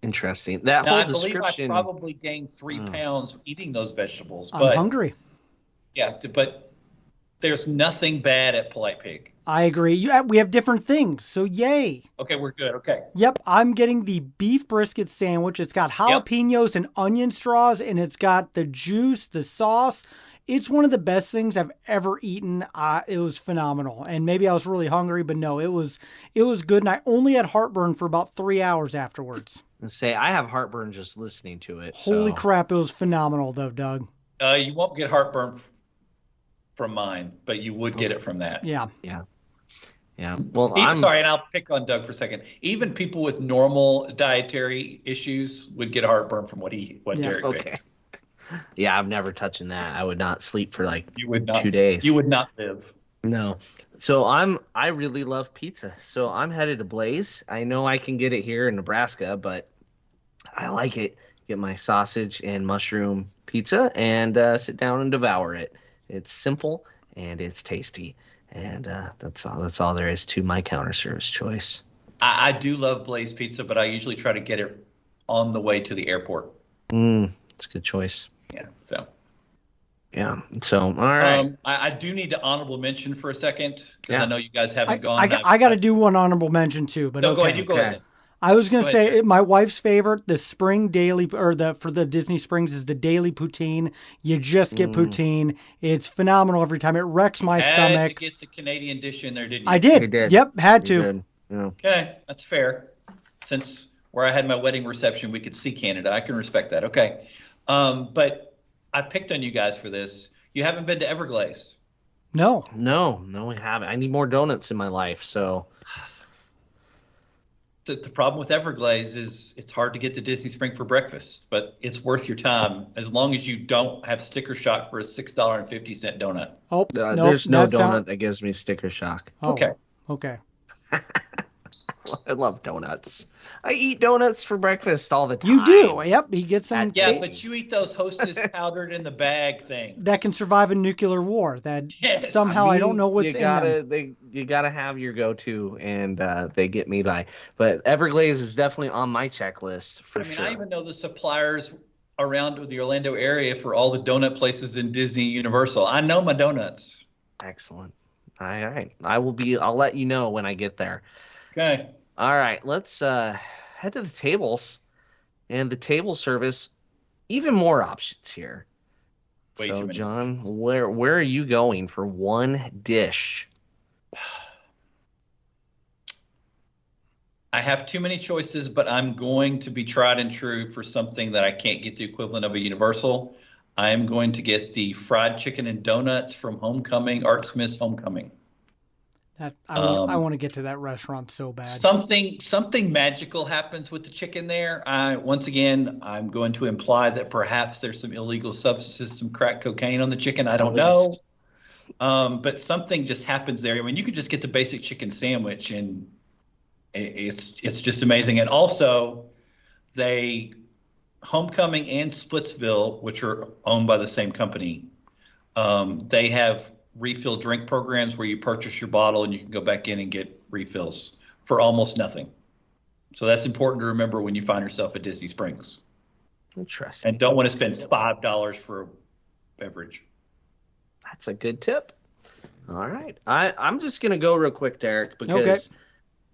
Interesting. That now, whole I believe description. I probably gained 3 pounds eating those vegetables. I'm hungry. Yeah, but there's nothing bad at Polite Pig. I agree. We have different things, so yay. Okay, we're good. Okay. Yep, I'm getting the beef brisket sandwich. It's got jalapenos and onion straws, and it's got the juice, the sauce. It's one of the best things I've ever eaten. It was phenomenal, and maybe I was really hungry, but no, it was good, and I only had heartburn for about 3 hours afterwards. I have heartburn just listening to it. Holy crap, it was phenomenal, though, Doug. You won't get heartburn from mine, but you would get it from that. Yeah. Well, sorry, and I'll pick on Doug for a second. Even people with normal dietary issues would get heartburn from what Derek picked. Okay. Yeah, I'm never touching that. I would not sleep for like 2 days. You would not live. No. So I really love pizza. So I'm headed to Blaze. I know I can get it here in Nebraska, but I like it. Get my sausage and mushroom pizza and sit down and devour it. It's simple and it's tasty. And that's all there is to my counter service choice. I do love Blaze Pizza, but I usually try to get it on the way to the airport. It's a good choice. Yeah. So. Yeah. So, all right. I do need to honorable mention for a second because I know you guys haven't gone. I got to do one honorable mention too, but no, okay. Go ahead. You go ahead. Then. I was going to say my wife's favorite, the spring daily, or for the Disney Springs is the daily poutine. You just get poutine. It's phenomenal every time. It wrecks my stomach. Had to get the Canadian dish in there, didn't you? I did. Yep, had to. Did. Yeah. Okay, that's fair. Since where I had my wedding reception, we could see Canada. I can respect that. Okay, but I picked on you guys for this. You haven't been to Everglades. No, we haven't. I need more donuts in my life, so. The problem with Everglades is it's hard to get to Disney Spring for breakfast, but it's worth your time as long as you don't have sticker shock for a $6.50 donut. Oh, there's no donut that gives me sticker shock. Oh, okay. I love donuts. I eat donuts for breakfast all the time. You do? Yep. He gets some. Yeah, but you eat those Hostess powdered in the bag things. That can survive a nuclear war. That somehow I don't know what's in them. You gotta have your go-to, and they get me by. But Everglades is definitely on my checklist for sure. I even know the suppliers around the Orlando area for all the donut places in Disney Universal. I know my donuts. Excellent. All right. I'll let you know when I get there. Okay. All right, let's head to the tables, and the table service, even more options here. Way too many John, options. where are you going for one dish? I have too many choices, but I'm going to be tried and true for something that I can't get the equivalent of a Universal. I am going to get the fried chicken and donuts from Homecoming, Art Smith's Homecoming. I want to get to that restaurant so bad. Something magical happens with the chicken there. Once again, I'm going to imply that perhaps there's some illegal substances, some crack cocaine on the chicken. I don't know. But something just happens there. I mean, you could just get the basic chicken sandwich, and it's just amazing. And also, Homecoming and Splitsville, which are owned by the same company, they have refill drink programs where you purchase your bottle and you can go back in and get refills for almost nothing. So that's important to remember when you find yourself at Disney Springs. Interesting. And don't want to spend $5 for a beverage. That's a good tip. All right. I'm just going to go real quick, Derek, because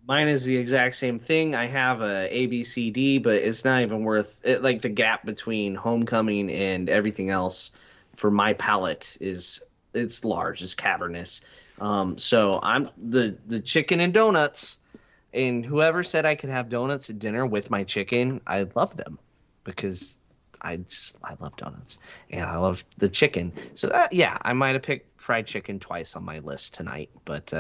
mine is the exact same thing. I have a ABCD, but it's not even worth it. Like the gap between Homecoming and everything else for my palate it's large, it's cavernous. So I'm the chicken and donuts, and whoever said I could have donuts at dinner with my chicken, I love them because I love donuts and I love the chicken. So I might have picked fried chicken twice on my list tonight, but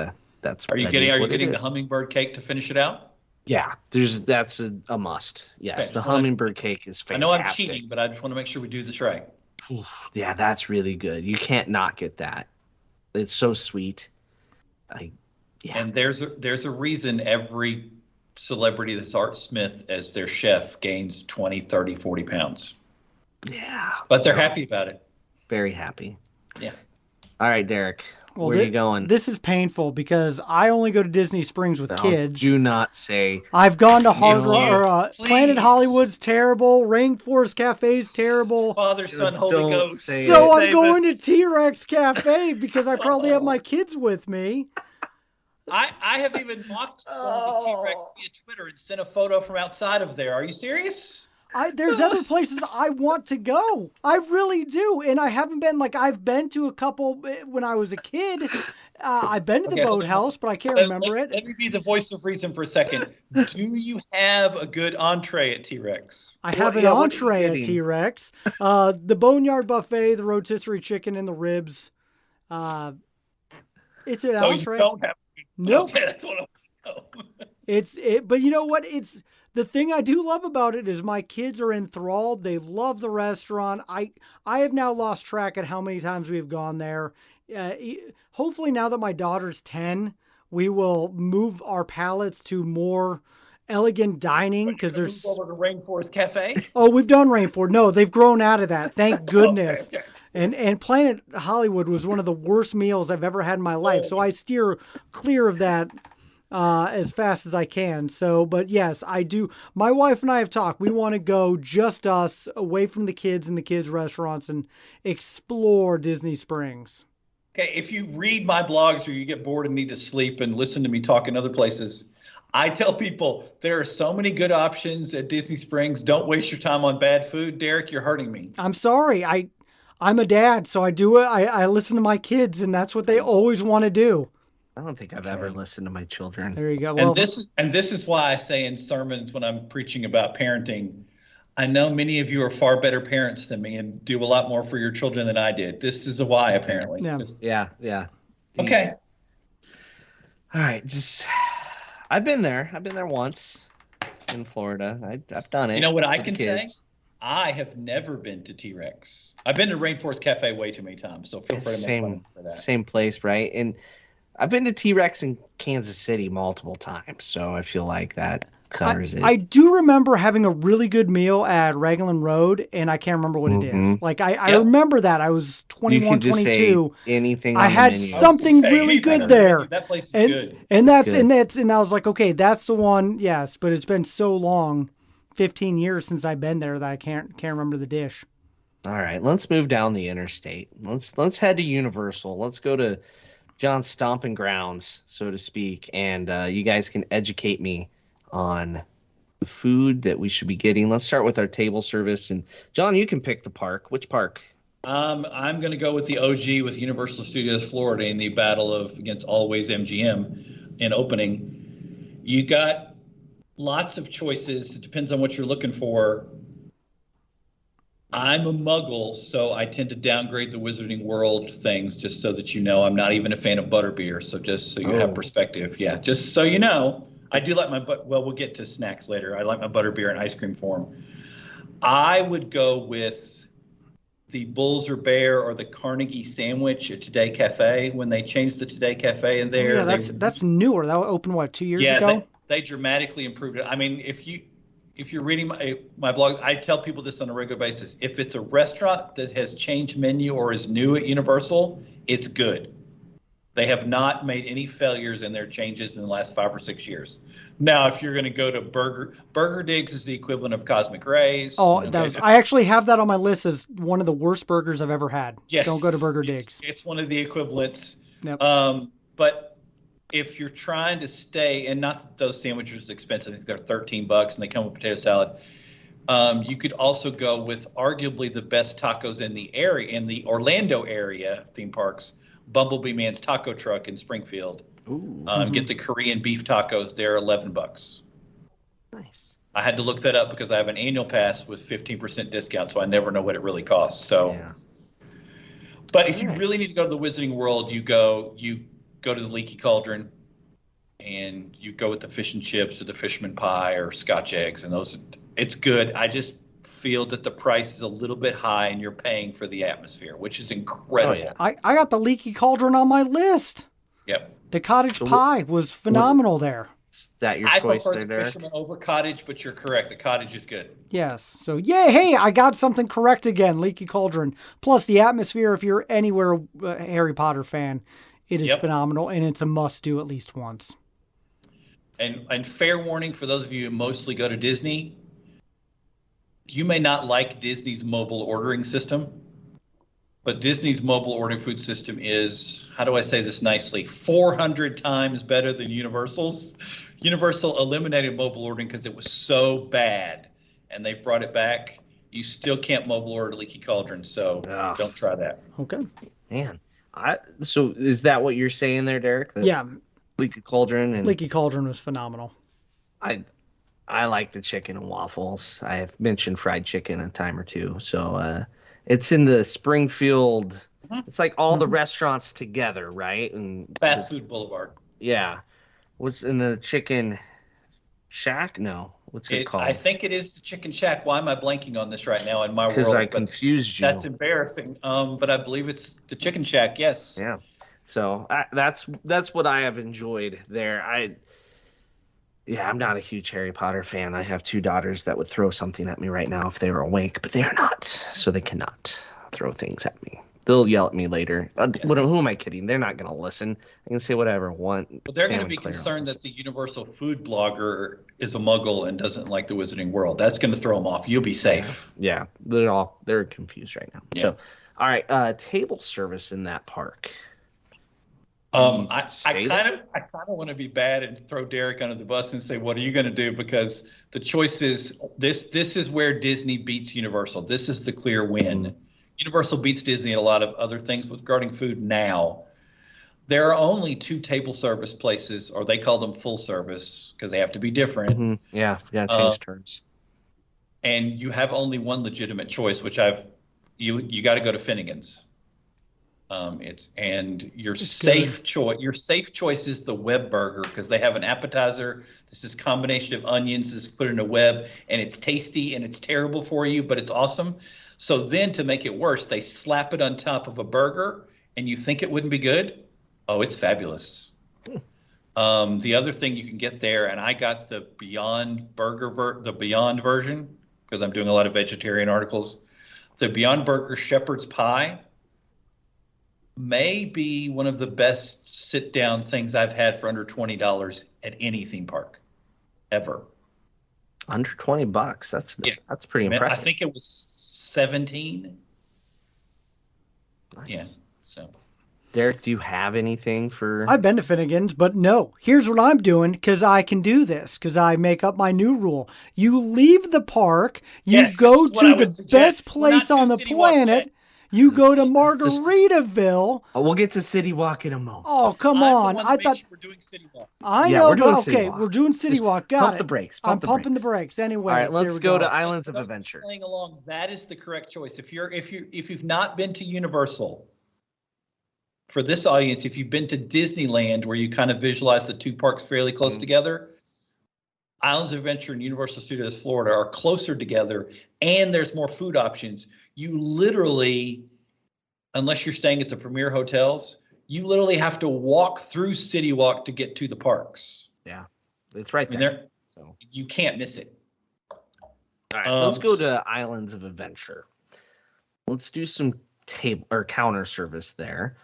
that's Are you getting the hummingbird cake to finish it out? Yeah, that's a must. Yes, the hummingbird cake is fantastic. I know I'm cheating, but I just want to make sure we do this right. Yeah, that's really good. You can't not get that. It's so sweet. And there's a reason every celebrity that's Art Smith as their chef gains 20, 30, 40 pounds. Yeah. But they're happy about it. Very happy. Yeah. All right, Derek. Where are you going? This is painful because I only go to Disney Springs with kids. Do not say. I've gone to Planet Hollywood's terrible. Rainforest Cafe's terrible. Father, Son, Holy Ghost. So I'm going to T-Rex Cafe because I probably have my kids with me. I have even mocked one of the T-Rex via Twitter and sent a photo from outside of there. Are you serious? There's other places I want to go. I really do. And I haven't been, I've been to a couple when I was a kid. I've been to the boathouse, but I can't remember it. Let me be the voice of reason for a second. Do you have a good entree at T-Rex? I have an entree at T-Rex. The Boneyard Buffet, the rotisserie chicken, and the ribs. It's an entree. You don't have Nope. Okay, that's what I want to know. But you know what? The thing I do love about it is my kids are enthralled. They love the restaurant. I have now lost track at how many times we've gone there. Hopefully now that my daughter's 10, we will move our palates to more elegant dining because there's over to Rainforest Cafe. Oh, we've done Rainforest. No, they've grown out of that. Thank goodness. Okay. And Planet Hollywood was one of the worst meals I've ever had in my life. So I steer clear of that as fast as I can. So, but yes, I do. My wife and I have talked. We want to go just us, away from the kids and the kids' restaurants, and explore Disney Springs. Okay, if you read my blogs or you get bored and need to sleep and listen to me talk in other places, I tell people there are so many good options at Disney Springs. Don't waste your time on bad food. Derek, you're hurting me. I'm sorry. I'm a dad, so I do it. I listen to my kids, and that's what they always want to do. I don't think I've ever listened to my children. There you go. Well, and this is why I say in sermons when I'm preaching about parenting, I know many of you are far better parents than me and do a lot more for your children than I did. This is a why, apparently. Yeah. Yeah. Okay. All right. I've been there. I've been there once in Florida. I've done it. You know what I can say? I have never been to T-Rex. I've been to Rainforest Cafe way too many times, so feel free to make fun for that. Same place, right? And I've been to T-Rex in Kansas City multiple times, so I feel like that covers it. I do remember having a really good meal at Raglan Road, and I can't remember what it is. Like, I remember that. I was 21, 22. Anything I had something really good there. That place is good. And I was like, okay, that's the one. Yes, but it's been so long, 15 years since I've been there, that I can't remember the dish. All right, let's move down the interstate. Let's head to Universal. Let's go to John's stomping grounds, so to speak, and you guys can educate me on the food that we should be getting. Let's start with our table service. And John, you can pick the park. Which park? I'm going to go with the OG with Universal Studios Florida in the battle against Always MGM in opening. You got lots of choices. It depends on what you're looking for. I'm a muggle, so I tend to downgrade the Wizarding World things, just so that you know. I'm not even a fan of butterbeer, so just so you have perspective. Yeah, just so you know. I do like we'll get to snacks later. I like my butterbeer in ice cream form. I would go with the Bulls or Bear or the Carnegie sandwich at Today Cafe when they changed the Today Cafe in there. Yeah, that's newer. That opened, 2 years ago? Yeah, they dramatically improved it. I mean, if you're reading my blog, I tell people this on a regular basis. If it's a restaurant that has changed menu or is new at Universal, it's good. They have not made any failures in their changes in the last 5 or 6 years. Now, if you're going to go to Burger Digs is the equivalent of Cosmic Rays. Oh, I actually have that on my list as one of the worst burgers I've ever had. Yes, don't go to Burger Digs. It's one of the equivalents. Yep. But if you're trying to stay, and not that those sandwiches are expensive, I think they're $13 and they come with potato salad. You could also go with arguably the best tacos in the area, in the Orlando area theme parks. Bumblebee Man's Taco Truck in Springfield. Get the Korean beef tacos. They're $11. Nice. I had to look that up because I have an annual pass with 15% discount, so I never know what it really costs. So, yeah. But if you really need to go to the Wizarding World, you go to the Leaky Cauldron, and you go with the fish and chips or the fisherman pie or Scotch eggs, and those. It's good. I just feel that the price is a little bit high and you're paying for the atmosphere, which is incredible. Oh, yeah. I got the Leaky Cauldron on my list. Yep. The cottage pie was phenomenal there. Is that your choice I prefer there, the Derek? fisherman over cottage, but you're correct. The cottage is good. Yes. So, hey, I got something correct again, Leaky Cauldron. Plus the atmosphere, if you're anywhere a Harry Potter fan, it is phenomenal, and it's a must-do at least once. And fair warning for those of you who mostly go to Disney, you may not like Disney's mobile ordering system, but Disney's mobile ordering food system is, how do I say this nicely, 400 times better than Universal's. Universal eliminated mobile ordering because it was so bad, and they've brought it back. You still can't mobile order Leaky Cauldron, so don't try that. Okay. Man, so is that what you're saying there, Derek? Yeah. Leaky Cauldron. Leaky Cauldron was phenomenal. I like the chicken and waffles. I have mentioned fried chicken a time or two. So it's in the Springfield. Mm-hmm. It's like all the restaurants together, right? And Fast Food Boulevard. Yeah. What's in the Chicken Shack? No. What's it called? I think it is the Chicken Shack. Why am I blanking on this right now in my world? Because I confused you. That's embarrassing. But I believe it's the Chicken Shack. Yes. Yeah. So that's what I have enjoyed there. I'm not a huge Harry Potter fan. I have 2 daughters that would throw something at me right now if they were awake, but they are not, so they cannot throw things at me. They'll yell at me later. Yes. Who am I kidding? They're not going to listen. I can say whatever I want. But they're going to be concerned that the Universal food blogger is a muggle and doesn't like the Wizarding World. That's going to throw them off. You'll be safe. Yeah, they're confused right now. Yeah. So, all right, table service in that park. I kind of want to be bad and throw Derek under the bus and say, what are you going to do? Because the choice is this is where Disney beats Universal. This is the clear win. Mm-hmm. Universal beats Disney in a lot of other things regarding food now. There are only 2 table service places, or they call them full service because they have to be different. Mm-hmm. Yeah, we got to change terms. And you have only one legitimate choice, which you got to go to Finnegan's. Your safe choice is the web burger because they have an appetizer. This is a combination of onions that's put in a web, and it's tasty and it's terrible for you, but it's awesome. So then to make it worse, they slap it on top of a burger, and you think it wouldn't be good. Oh, it's fabulous. The other thing you can get there, and I got the Beyond Burger, the Beyond version because I'm doing a lot of vegetarian articles. The Beyond Burger Shepherd's Pie may be one of the best sit-down things I've had for under $20 at any theme park ever. Under $20. That's pretty impressive. I think it was 17. Nice. Yeah. So, Derek, do you have anything for? I've been to Finnegan's, but no. Here's what I'm doing because I can do this because I make up my new rule. You leave the park, you go to the best place on the planet. You go to Margaritaville. We'll get to City Walk in a moment. Oh, come on. I thought we're doing City Walk. I know, we're doing okay, we're doing City Walk. Got pump it. the brakes. I'm pumping the brakes. Anyway. All right, let's go to Islands of Adventure. Playing along, that is the correct choice. If you've not been to Universal, for this audience, if you've been to Disneyland where you kind of visualize the 2 parks fairly close together, Islands of Adventure and Universal Studios Florida are closer together, and there's more food options. You literally, unless you're staying at the premier hotels, you literally have to walk through City Walk to get to the parks. Yeah, it's right there. So you can't miss it. All right, let's go to Islands of Adventure. Let's do some table or counter service there.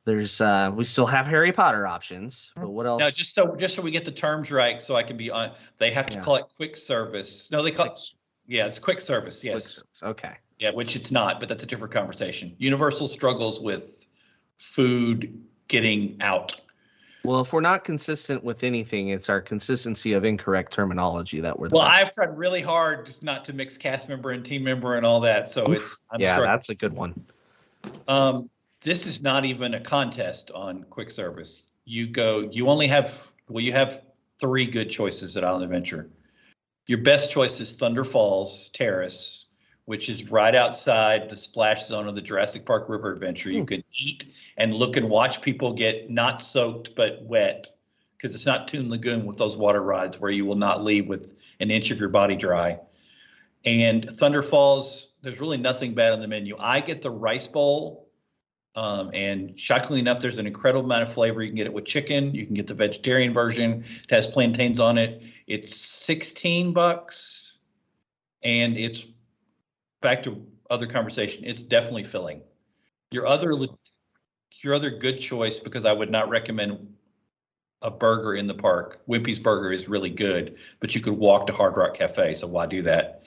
There's we still have Harry Potter options, but what else? No, just so we get the terms right, so I can be on. They have to call it quick service. No, they call it. Yeah, it's quick service. Yes. Quick service. Okay. Yeah, which it's not, but that's a different conversation. Universal struggles with food getting out. Well, if we're not consistent with anything, it's our consistency of incorrect terminology that we're. Well, I've tried really hard not to mix cast member and team member and all that, so I'm struggling. That's a good one. This is not even a contest on quick service. You have 3 good choices at Island Adventure. Your best choice is Thunder Falls Terrace, which is right outside the splash zone of the Jurassic Park River Adventure. You can eat and look and watch people get not soaked but wet because it's not Toon Lagoon with those water rides where you will not leave with an inch of your body dry. And Thunder Falls, there's really nothing bad on the menu. I get the rice bowl. And shockingly enough, there's an incredible amount of flavor. You can get it with chicken. You can get the vegetarian version. It has plantains on it. It's $16, and it's back to other conversation. It's definitely filling. Your other good choice, because I would not recommend a burger in the park. Wimpy's Burger is really good, but you could walk to Hard Rock Cafe. So why do that?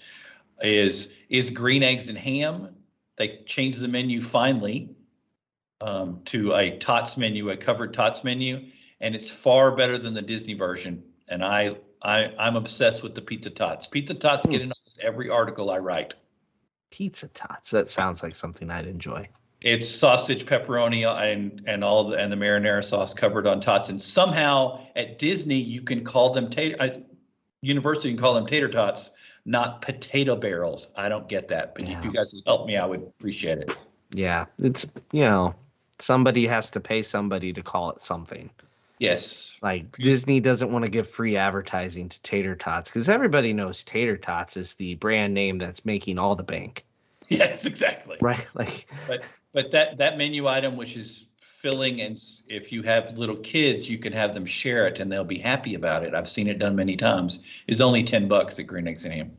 Is green eggs and ham. They changed the menu finally. To a tots menu, a covered tots menu, and it's far better than the Disney version. And I'm obsessed with the pizza tots. Pizza tots get in almost every article I write. Pizza tots. That sounds like something I'd enjoy. It's sausage, pepperoni, and the marinara sauce covered on tots. And somehow at Disney you can call them Universal, you can call them tater tots, not potato barrels. I don't get that, but if you guys would help me, I would appreciate it. Yeah, it's somebody has to pay somebody to call it something. Yes. Like Disney doesn't want to give free advertising to Tater Tots because everybody knows Tater Tots is the brand name that's making all the bank. Yes, exactly. Right. But that menu item, which is filling, and if you have little kids, you can have them share it and they'll be happy about it. I've seen it done many times. Is only $10 at Green Eggs and Ham.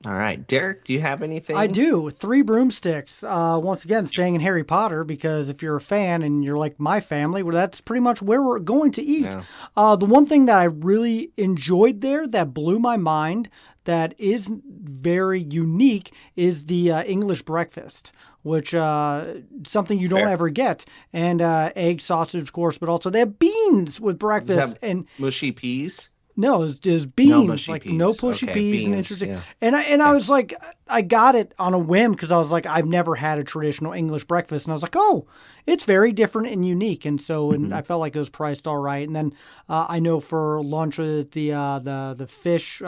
All right. Derek, do you have anything? I do. 3 broomsticks. Once again, staying in Harry Potter, because if you're a fan and you're like my family, well, that's pretty much where we're going to eat. Yeah. The one thing that I really enjoyed there that blew my mind, that is very unique, is the English breakfast, which something you don't ever get. And egg, sausage, of course, but also they have beans with breakfast. And mushy peas? No, it's just beans, no mushy like peas. no pushy Okay, peas, beans, and interesting. yeah. And I was like, I got it on a whim because I was like, I've never had a traditional English breakfast, and I was like, oh, it's very different and unique, and so and I felt like it was priced all right. And then I know for lunch the fish.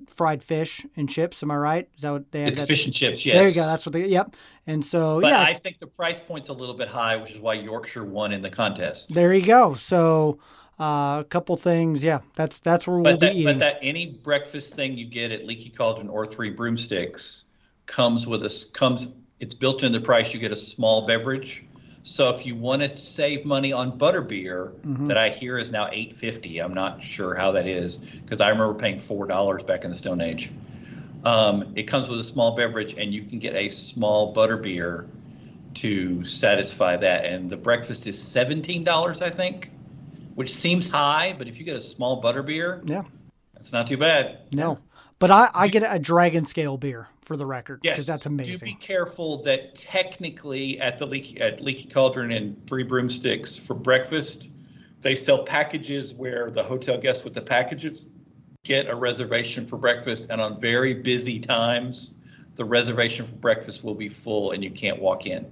Fried fish and chips. Am I right? Is that what they have? It's fish and chips. Yes. There you go. That's what they. Yep. And so but I think the price point's a little bit high, which is why Yorkshire won in the contest. There you go. So a couple things. Yeah, that's where we'll be eating. But that any breakfast thing you get at Leaky Cauldron or 3 Broomsticks comes. It's built into the price. You get a small beverage. So if you want to save money on butterbeer, that I hear is now $8.50. I'm not sure how that is because I remember paying $4 back in the Stone Age. It comes with a small beverage, and you can get a small butterbeer to satisfy that. And the breakfast is $17, I think, which seems high. But if you get a small butterbeer, that's not too bad. No. But I get a dragon scale beer, for the record, because that's amazing. Do be careful that technically at Leaky Cauldron and 3 Broomsticks for breakfast, they sell packages where the hotel guests with the packages get a reservation for breakfast, and on very busy times, the reservation for breakfast will be full and you can't walk in.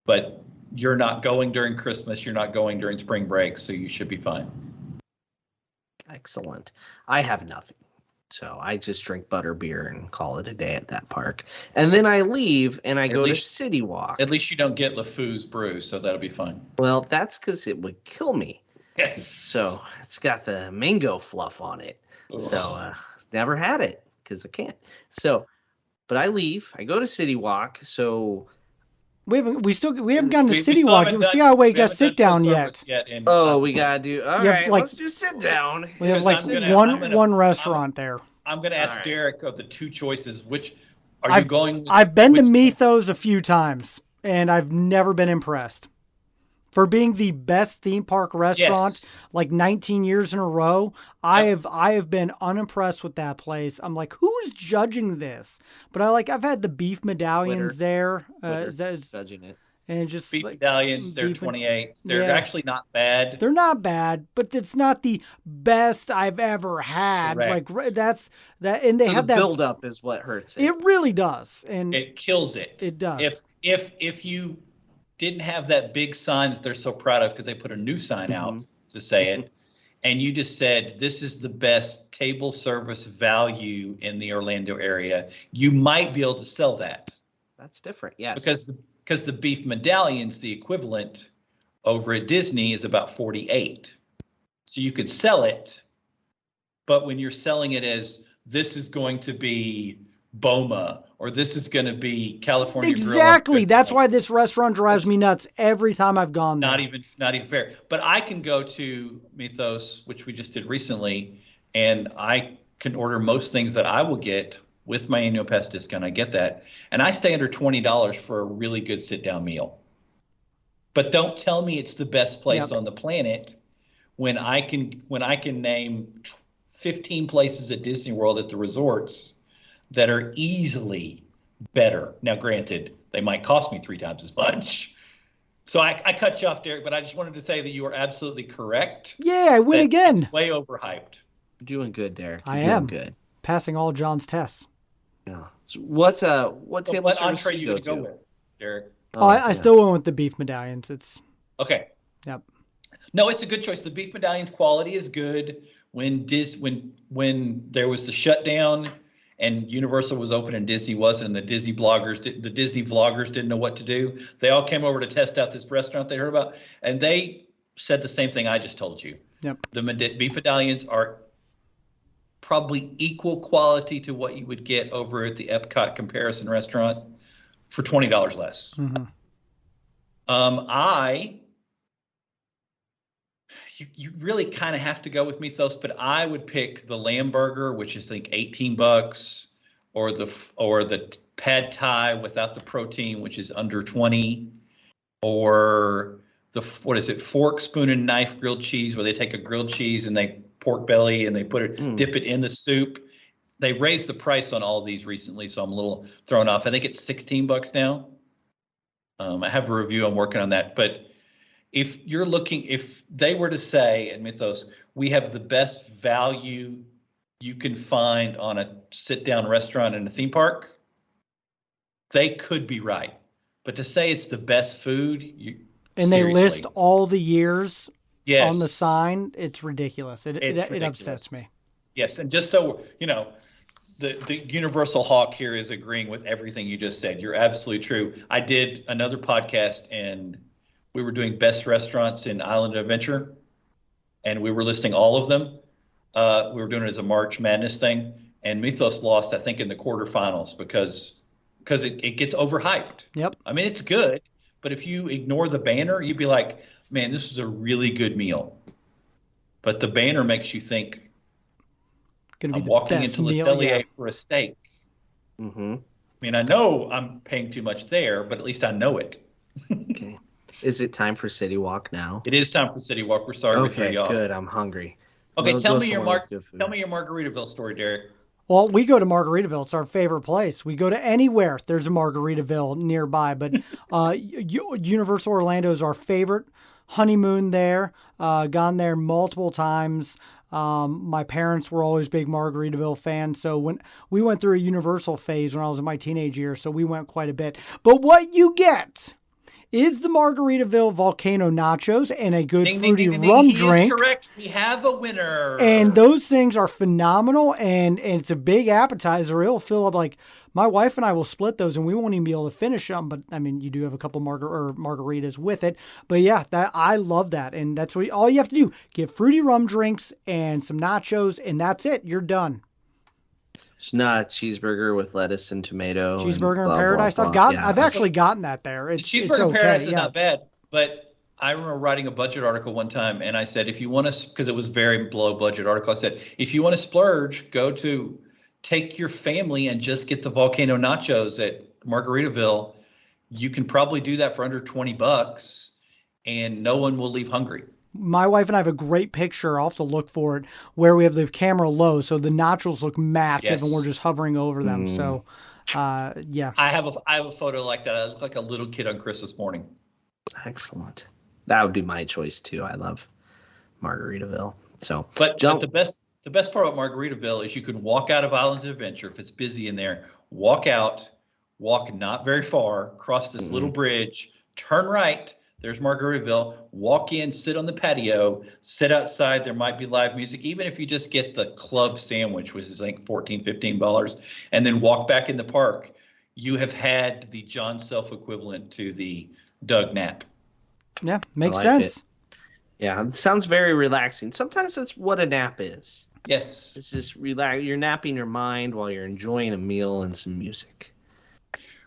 But you're not going during Christmas, you're not going during spring break, so you should be fine. Excellent. I have nothing. So I just drink butterbeer and call it a day at that park. And then I leave and I go to City Walk. At least you don't get LeFou's brew, so that'll be fine. Well, that's because it would kill me. Yes. So it's got the mango fluff on it. Ugh. So never had it because I can't. So, but I leave. I go to City Walk. So we haven't gotten to City Walk. We still gotta wait. Got to sit down yet. We gotta do. All right, let's just sit down. We have like one restaurant there. I'm gonna ask Derek of the 2 choices. Which are you going? I've been to Mythos a few times, and I've never been impressed. For being the best theme park restaurant, like 19 years in a row, I have been unimpressed with that place. I'm like, who's judging this? But I've had the beef medallions there. Judging it. And just beef medallions, they're 28. They're actually not bad. They're not bad, but it's not the best I've ever had. Correct. Like that's that, and they have that build up is what hurts it. It really does, and it kills it. It does. If you didn't have that big sign that they're so proud of because they put a new sign out to say it, and you just said this is the best table service value in the Orlando area, you might be able to sell that. That's different, yes. Because the beef medallions, the equivalent over at Disney is about 48. So you could sell it, but when you're selling it as this is going to be Boma or this is going to be California Exactly. Grill. That's why this restaurant drives me nuts every time I've gone there. Not even fair. But I can go to Mythos, which we just did recently, and I can order most things that I will get with my annual pass discount. I get that. And I stay under $20 for a really good sit-down meal. But don't tell me it's the best place on the planet when I can name 15 places at Disney World at the resorts that are easily better. Now, granted, they might cost me 3 times as much. So I cut you off, Derek, but I just wanted to say that you are absolutely correct. Yeah, I win again. Way overhyped. You're doing good, Derek. I am good. Passing all John's tests. Yeah. So what entree you going to go with, Derek? I still went with the beef medallions. It's okay. Yep. No, it's a good choice. The beef medallions quality is good. When there was the shutdown and Universal was open and Disney wasn't, and the Disney vloggers didn't know what to do, they all came over to test out this restaurant they heard about, and they said the same thing I just told you. Yep. The beef medallions are probably equal quality to what you would get over at the Epcot comparison restaurant for $20 less. Mm-hmm. I You really kind of have to go with Mythos, but I would pick the lamb burger, which is like $18, or the pad thai without the protein, which is under 20, or what is it, fork, spoon, and knife grilled cheese, where they take a grilled cheese and they pork belly and they dip it in the soup. They raised the price on all of these recently, so I'm a little thrown off. I think it's $16 now. I have a review. I'm working on that, but if they were to say at Mythos, we have the best value you can find on a sit-down restaurant in a theme park, they could be right. But to say it's the best food, they list all the years yes. on the sign, it's ridiculous. It ridiculous. Upsets me. Yes, and just so you know, the universal hawk here is agreeing with everything you just said. You're absolutely true. I did another podcast and we were doing best restaurants in Island Adventure, and we were listing all of them. We were doing it as a March Madness thing, and Mythos lost, I think, in the quarterfinals because it gets overhyped. Yep. I mean, it's good, but if you ignore the banner, you'd be like, man, this is a really good meal. But the banner makes you think, I'm walking into Le Cellier for a steak. Mm-hmm. I mean, I know I'm paying too much there, but at least I know it. Okay. Is it time for City Walk now? It is time for City Walk. We're sorry we threw you off. Okay, good. I'm hungry. Okay, tell me your Margaritaville story, Derek. Well, we go to Margaritaville. It's our favorite place. We go to anywhere there's a Margaritaville nearby. But Universal Orlando is our favorite. Honeymoon there. Gone there multiple times. My parents were always big Margaritaville fans. So when we went through a Universal phase when I was in my teenage years, so we went quite a bit. But what you get is the Margaritaville volcano nachos and a good fruity rum drink. He is correct. We have a winner. And those things are phenomenal, and it's a big appetizer. It'll fill up, like, my wife and I will split those, and we won't even be able to finish them. But, I mean, you do have a couple margaritas with it. But, yeah, I love that. And that's all you have to do. Get fruity rum drinks and some nachos, and that's it. You're done. It's not a cheeseburger with lettuce and tomato. Cheeseburger in Paradise. Blah, blah. I've actually gotten that there. The cheeseburger in Paradise is not bad, but I remember writing a budget article one time, and I said, if you want to, because it was a very low budget article, I said, if you want to splurge, take your family and just get the volcano nachos at Margaritaville. You can probably do that for under $20, and no one will leave hungry. My wife and I have a great picture. I'll have to look for it where we have the camera low, so the nachos look massive, yes. And we're just hovering over them. So, yeah. I have a photo like that. I look like a little kid on Christmas morning. Excellent. That would be my choice too. I love Margaritaville. So, but the best part about Margaritaville is you can walk out of Islands of Adventure if it's busy in there. Walk out, walk not very far, cross this little bridge, turn right. There's Margaritaville. Walk in, sit on the patio, sit outside. There might be live music, even if you just get the club sandwich, which is I think $14, $15, and then walk back in the park. You have had the Jon Self equivalent to the Doug nap. Yeah, makes sense. Yeah, it sounds very relaxing. Sometimes that's what a nap is. Yes. It's just relax. You're napping your mind while you're enjoying a meal and some music.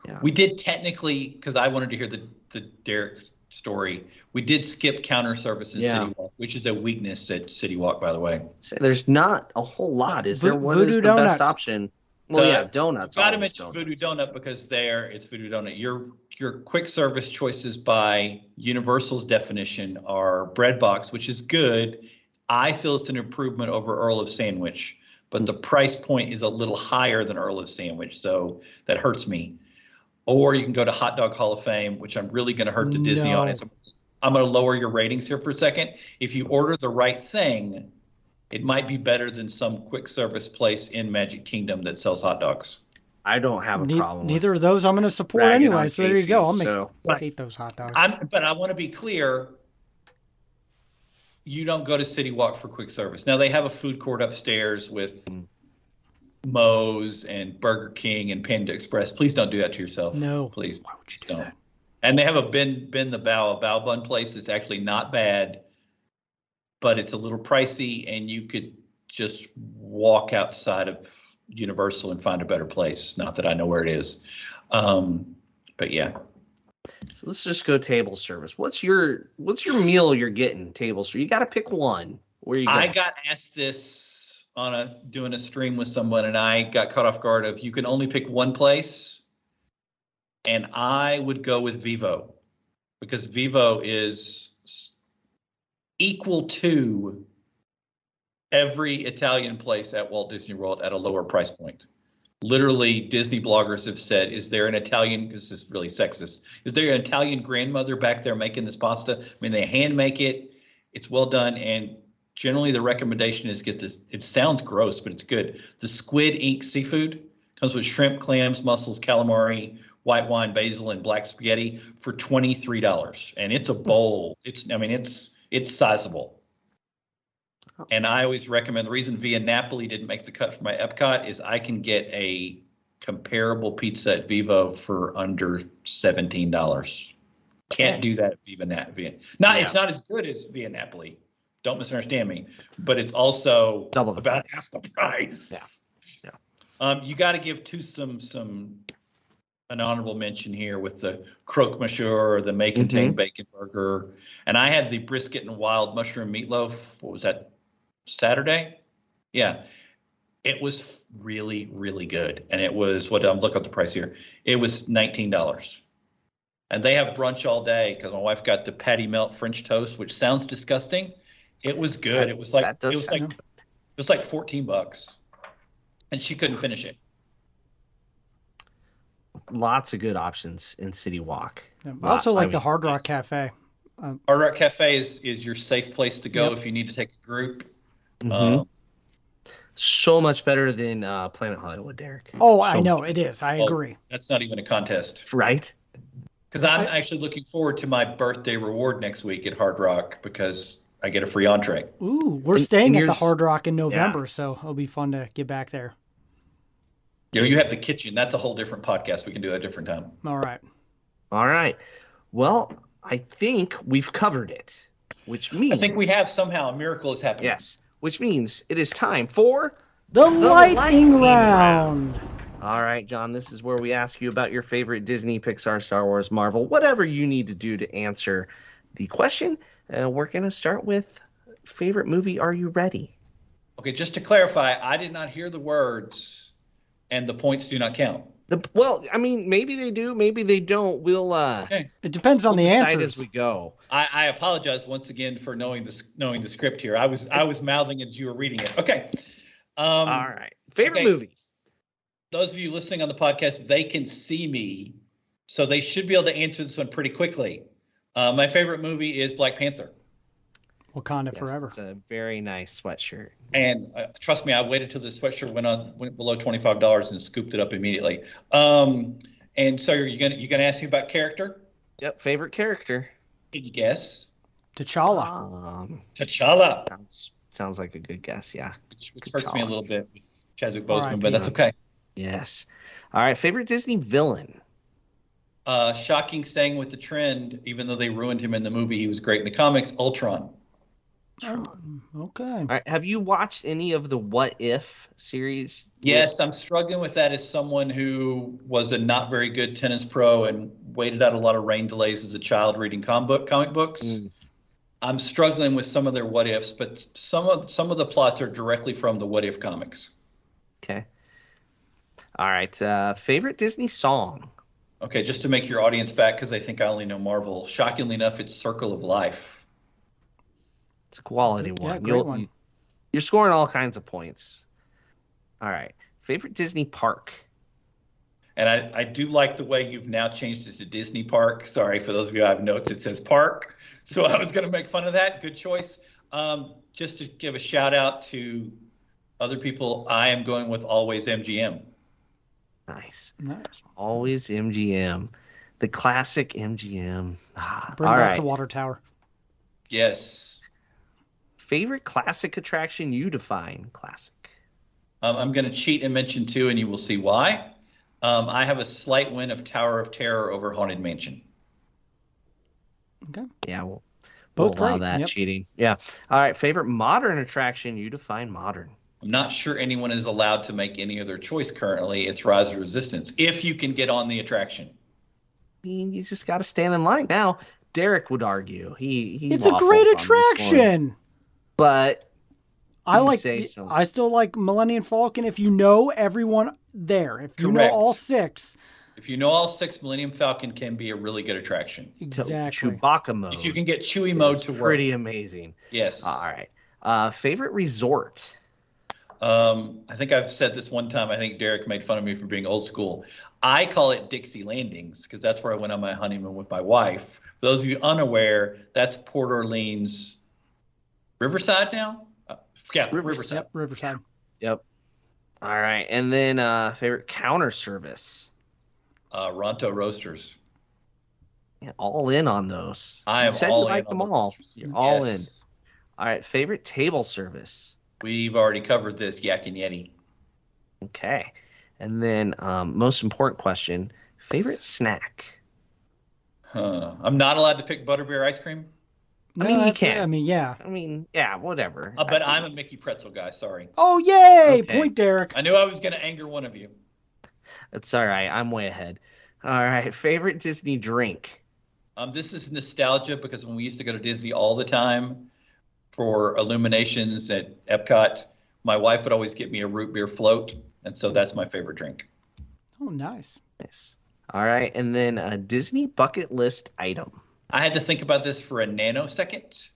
Yeah. We did technically, because I wanted to hear the Derek story, we did skip counter service in City Walk, which is a weakness at City Walk, by the way. So there's not a whole lot. Is there? What is the best option? Well, donuts. You got to mention Voodoo Donut because it's Voodoo Donut. Your quick service choices by Universal's definition are bread box, which is good. I feel it's an improvement over Earl of Sandwich, but the price point is a little higher than Earl of Sandwich, so that hurts me. Or you can go to Hot Dog Hall of Fame, which I'm really going to hurt the Disney audience. I'm going to lower your ratings here for a second. If you order the right thing, it might be better than some quick service place in Magic Kingdom that sells hot dogs. I don't have a problem. Neither of those I'm going to support anyway. So there you go. I hate those hot dogs. But I want to be clear. You don't go to City Walk for quick service. Now they have a food court upstairs with Moe's and Burger King and Panda Express. Please don't do that to yourself. No. Please. Why would you do that? And they have a Ben the Bao bun place. It's actually not bad, but it's a little pricey, and you could just walk outside of Universal and find a better place. Not that I know where it is. But yeah. So let's just go table service. What's your meal you're getting table service? You got to pick one. Where you going? I got asked this on doing a stream with someone, and I got caught off guard of you can only pick one place, and I would go with Vivo because Vivo is equal to every Italian place at Walt Disney World at a lower price point. Literally, Disney bloggers have said, is there an Italian, because this is really sexist, is there an Italian grandmother back there making this pasta? I mean, they hand make it, it's well done, and generally the recommendation is get this, it sounds gross, but it's good. The squid ink seafood comes with shrimp, clams, mussels, calamari, white wine, basil, and black spaghetti for $23. And it's a bowl. It's sizable. And I always recommend, the reason Via Napoli didn't make the cut for my Epcot is I can get a comparable pizza at Vivo for under $17. Can't do that at Viva Napoli. It's not as good as Via Napoli. Don't misunderstand me, but it's also double about half the price. Yeah. You got to give an honorable mention here with the croque monsieur or the may contain bacon burger. And I had the brisket and wild mushroom meatloaf. What was that? Saturday? Yeah. It was really, really good. And it was look up the price here. It was $19. And they have brunch all day because my wife got the patty melt French toast, which sounds disgusting. It was good. It was like $14. And she couldn't finish it. Lots of good options in City Walk. Yeah, I also like the Hard Rock Cafe. Hard Rock Cafe is your safe place to go if you need to take a group. So much better than Planet Hollywood, Derek. I know it is. I agree. That's not even a contest, right? Because I'm actually looking forward to my birthday reward next week at Hard Rock because I get a free entree. Ooh, we're staying at the Hard Rock in November, so it'll be fun to get back there. You have the kitchen. That's a whole different podcast. We can do that a different time. All right. Well, I think we've covered it, which means I think we have somehow. A miracle has happened. Yes, which means it is time for the lightning round. All right, John, this is where we ask you about your favorite Disney, Pixar, Star Wars, Marvel, whatever you need to do to answer the question. We're going to start with favorite movie. Are you ready? Okay, just to clarify, I did not hear the words. And the points do not count. Maybe they do, maybe they don't. It depends on the answers as we go. I apologize once again for knowing the script here. I was mouthing as you were reading it. Okay. All right. Favorite movie. Those of you listening on the podcast, they can see me, so they should be able to answer this one pretty quickly. My favorite movie is Black Panther. Wakanda Forever. It's a very nice sweatshirt. And trust me, I waited till the sweatshirt went below $25 and scooped it up immediately. And so you're gonna ask me about character? Yep, favorite character. Can you guess? T'Challa. T'Challa. Sounds like a good guess, yeah. Which hurts me a little bit with Chadwick Boseman, but that's okay. Yes. All right, favorite Disney villain. Shocking, staying with the trend, even though they ruined him in the movie, he was great in the comics. Ultron. Okay. All right. Have you watched any of the What If series? Yes, I'm struggling with that as someone who was a not very good tennis pro and waited out a lot of rain delays as a child reading comic books. I'm struggling with some of their What Ifs, but some of the plots are directly from the What If comics. Okay. All right. Favorite Disney song? Okay, just to make your audience back, because I think I only know Marvel. Shockingly enough, it's Circle of Life. It's a quality one. Yeah, great one. You're scoring all kinds of points. All right. Favorite Disney park? And I do like the way you've now changed it to Disney Park. Sorry, for those of you who have notes, it says park. So I was going to make fun of that. Good choice. Just to give a shout out to other people, I am going with Always MGM. Nice. Always MGM. The classic MGM. Bring back the water tower. Yes. Favorite classic attraction you define classic? I'm going to cheat and mention two, and you will see why. I have a slight win of Tower of Terror over Haunted Mansion. Okay. Yeah, we'll Both allow that cheating. Yeah. All right. Favorite modern attraction you define modern? I'm not sure anyone is allowed to make any other choice currently. It's Rise of Resistance, if you can get on the attraction. mean, you just got to stand in line. Now, Derek would argue it's a great attraction, but I still like Millennium Falcon if you know everyone there. If you know all six. If you know all six, Millennium Falcon can be a really good attraction. Exactly. Chewbacca mode. If you can get Chewie mode to work. Pretty amazing. Yes. All right. Favorite resort? I think I've said this one time. I think Derek made fun of me for being old school. I call it Dixie Landings because that's where I went on my honeymoon with my wife. For those of you unaware, that's Port Orleans, Riverside now? Yeah, Riverside. Yep, Riverside. Yep. All right. And then favorite counter service? Ronto Roasters. Yeah, all in on those. I am all in. Like them all. You're all in. All right. Favorite table service? We've already covered this. Yak and Yeti. Okay. And then most important question, favorite snack? I'm not allowed to pick Butterbeer ice cream? No, I mean, you can. I mean, yeah, whatever. But I'm a Mickey Pretzel guy. Sorry. Oh, yay. Okay. Point, Derek. I knew I was going to anger one of you. That's all right. I'm way ahead. All right. Favorite Disney drink? This is nostalgia because when we used to go to Disney all the time for Illuminations at Epcot, my wife would always get me a root beer float. And so that's my favorite drink. Oh, nice. Nice. All right. And then a Disney bucket list item. I had to think about this for a nanosecond.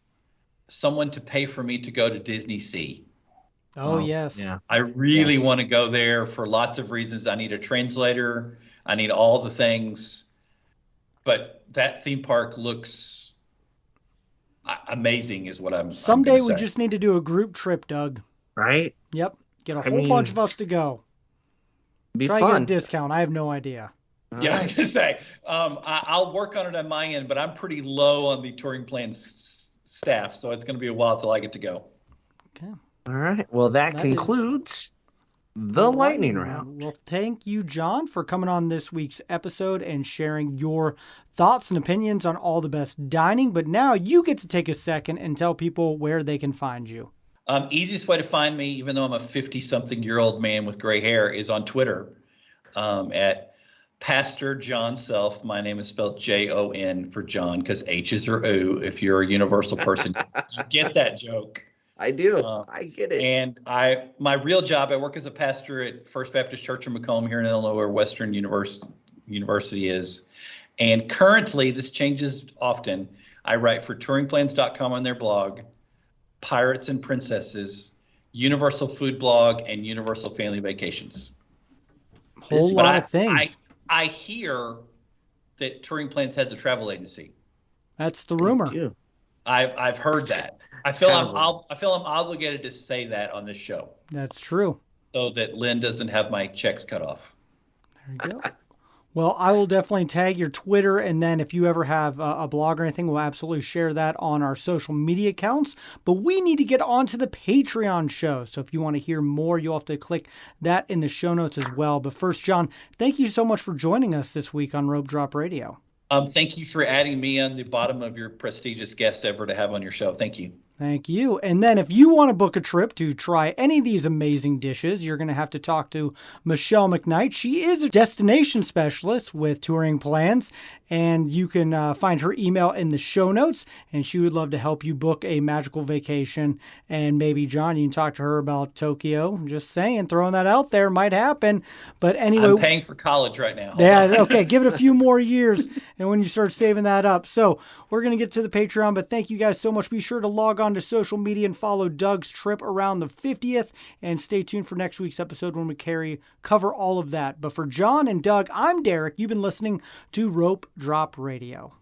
Someone to pay for me to go to Disney Sea. Oh, yes. Yeah. I really want to go there for lots of reasons. I need a translator. I need all the things. But that theme park looks amazing is what I'm Someday we just need to do a group trip, Doug. Right? Yep. Get a whole bunch of us to go. Be Try fun. to get a discount. I have no idea. Yeah, I was going to say, I'll work on it on my end, but I'm pretty low on the Touring Plans staff, so it's going to be a while till I get to go. Okay. All right. Well, that concludes the lightning round. Well, thank you, Jon, for coming on this week's episode and sharing your thoughts and opinions on all the best dining. But now you get to take a second and tell people where they can find you. Easiest way to find me, even though I'm a 50-something-year-old man with gray hair, is on Twitter at Pastor Jon Self. My name is spelled Jon for John because H's are O. If you're a universal person, you get that joke. I do. I get it. And my real job, I work as a pastor at First Baptist Church in Macomb here in Illinois, where Western University is. And currently, this changes often. I write for TouringPlans.com on their blog, Pirates and Princesses, Universal Food Blog, and Universal Family Vacations. Whole lot of things. I hear that Touring Plans has a travel agency. That's the rumor. I've heard that. I feel I'm obligated to say that on this show. That's true. So that Lynn doesn't have my checks cut off. There you go. Well, I will definitely tag your Twitter, and then if you ever have a blog or anything, we'll absolutely share that on our social media accounts. But we need to get on to the Patreon show. So if you want to hear more, you'll have to click that in the show notes as well. But first, Jon, thank you so much for joining us this week on Rope Drop Radio. Thank you for adding me on the bottom of your prestigious guests ever to have on your show. Thank you. Thank you. And then if you want to book a trip to try any of these amazing dishes, you're going to have to talk to Michelle McKnight. She is a destination specialist with Touring Plans, and you can find her email in the show notes, and she would love to help you book a magical vacation. And maybe, Jon, you can talk to her about Tokyo. Just saying, throwing that out there, might happen. But anyway, I'm paying for college right now. Yeah, okay, give it a few more years, and when you start saving that up. So we're going to get to the Patreon, but thank you guys so much. Be sure to log on to social media and follow Doug's trip around the 50th, and stay tuned for next week's episode when we cover all of that. But for Jon and Doug, I'm Derek. You've been listening to Rope Drop Radio.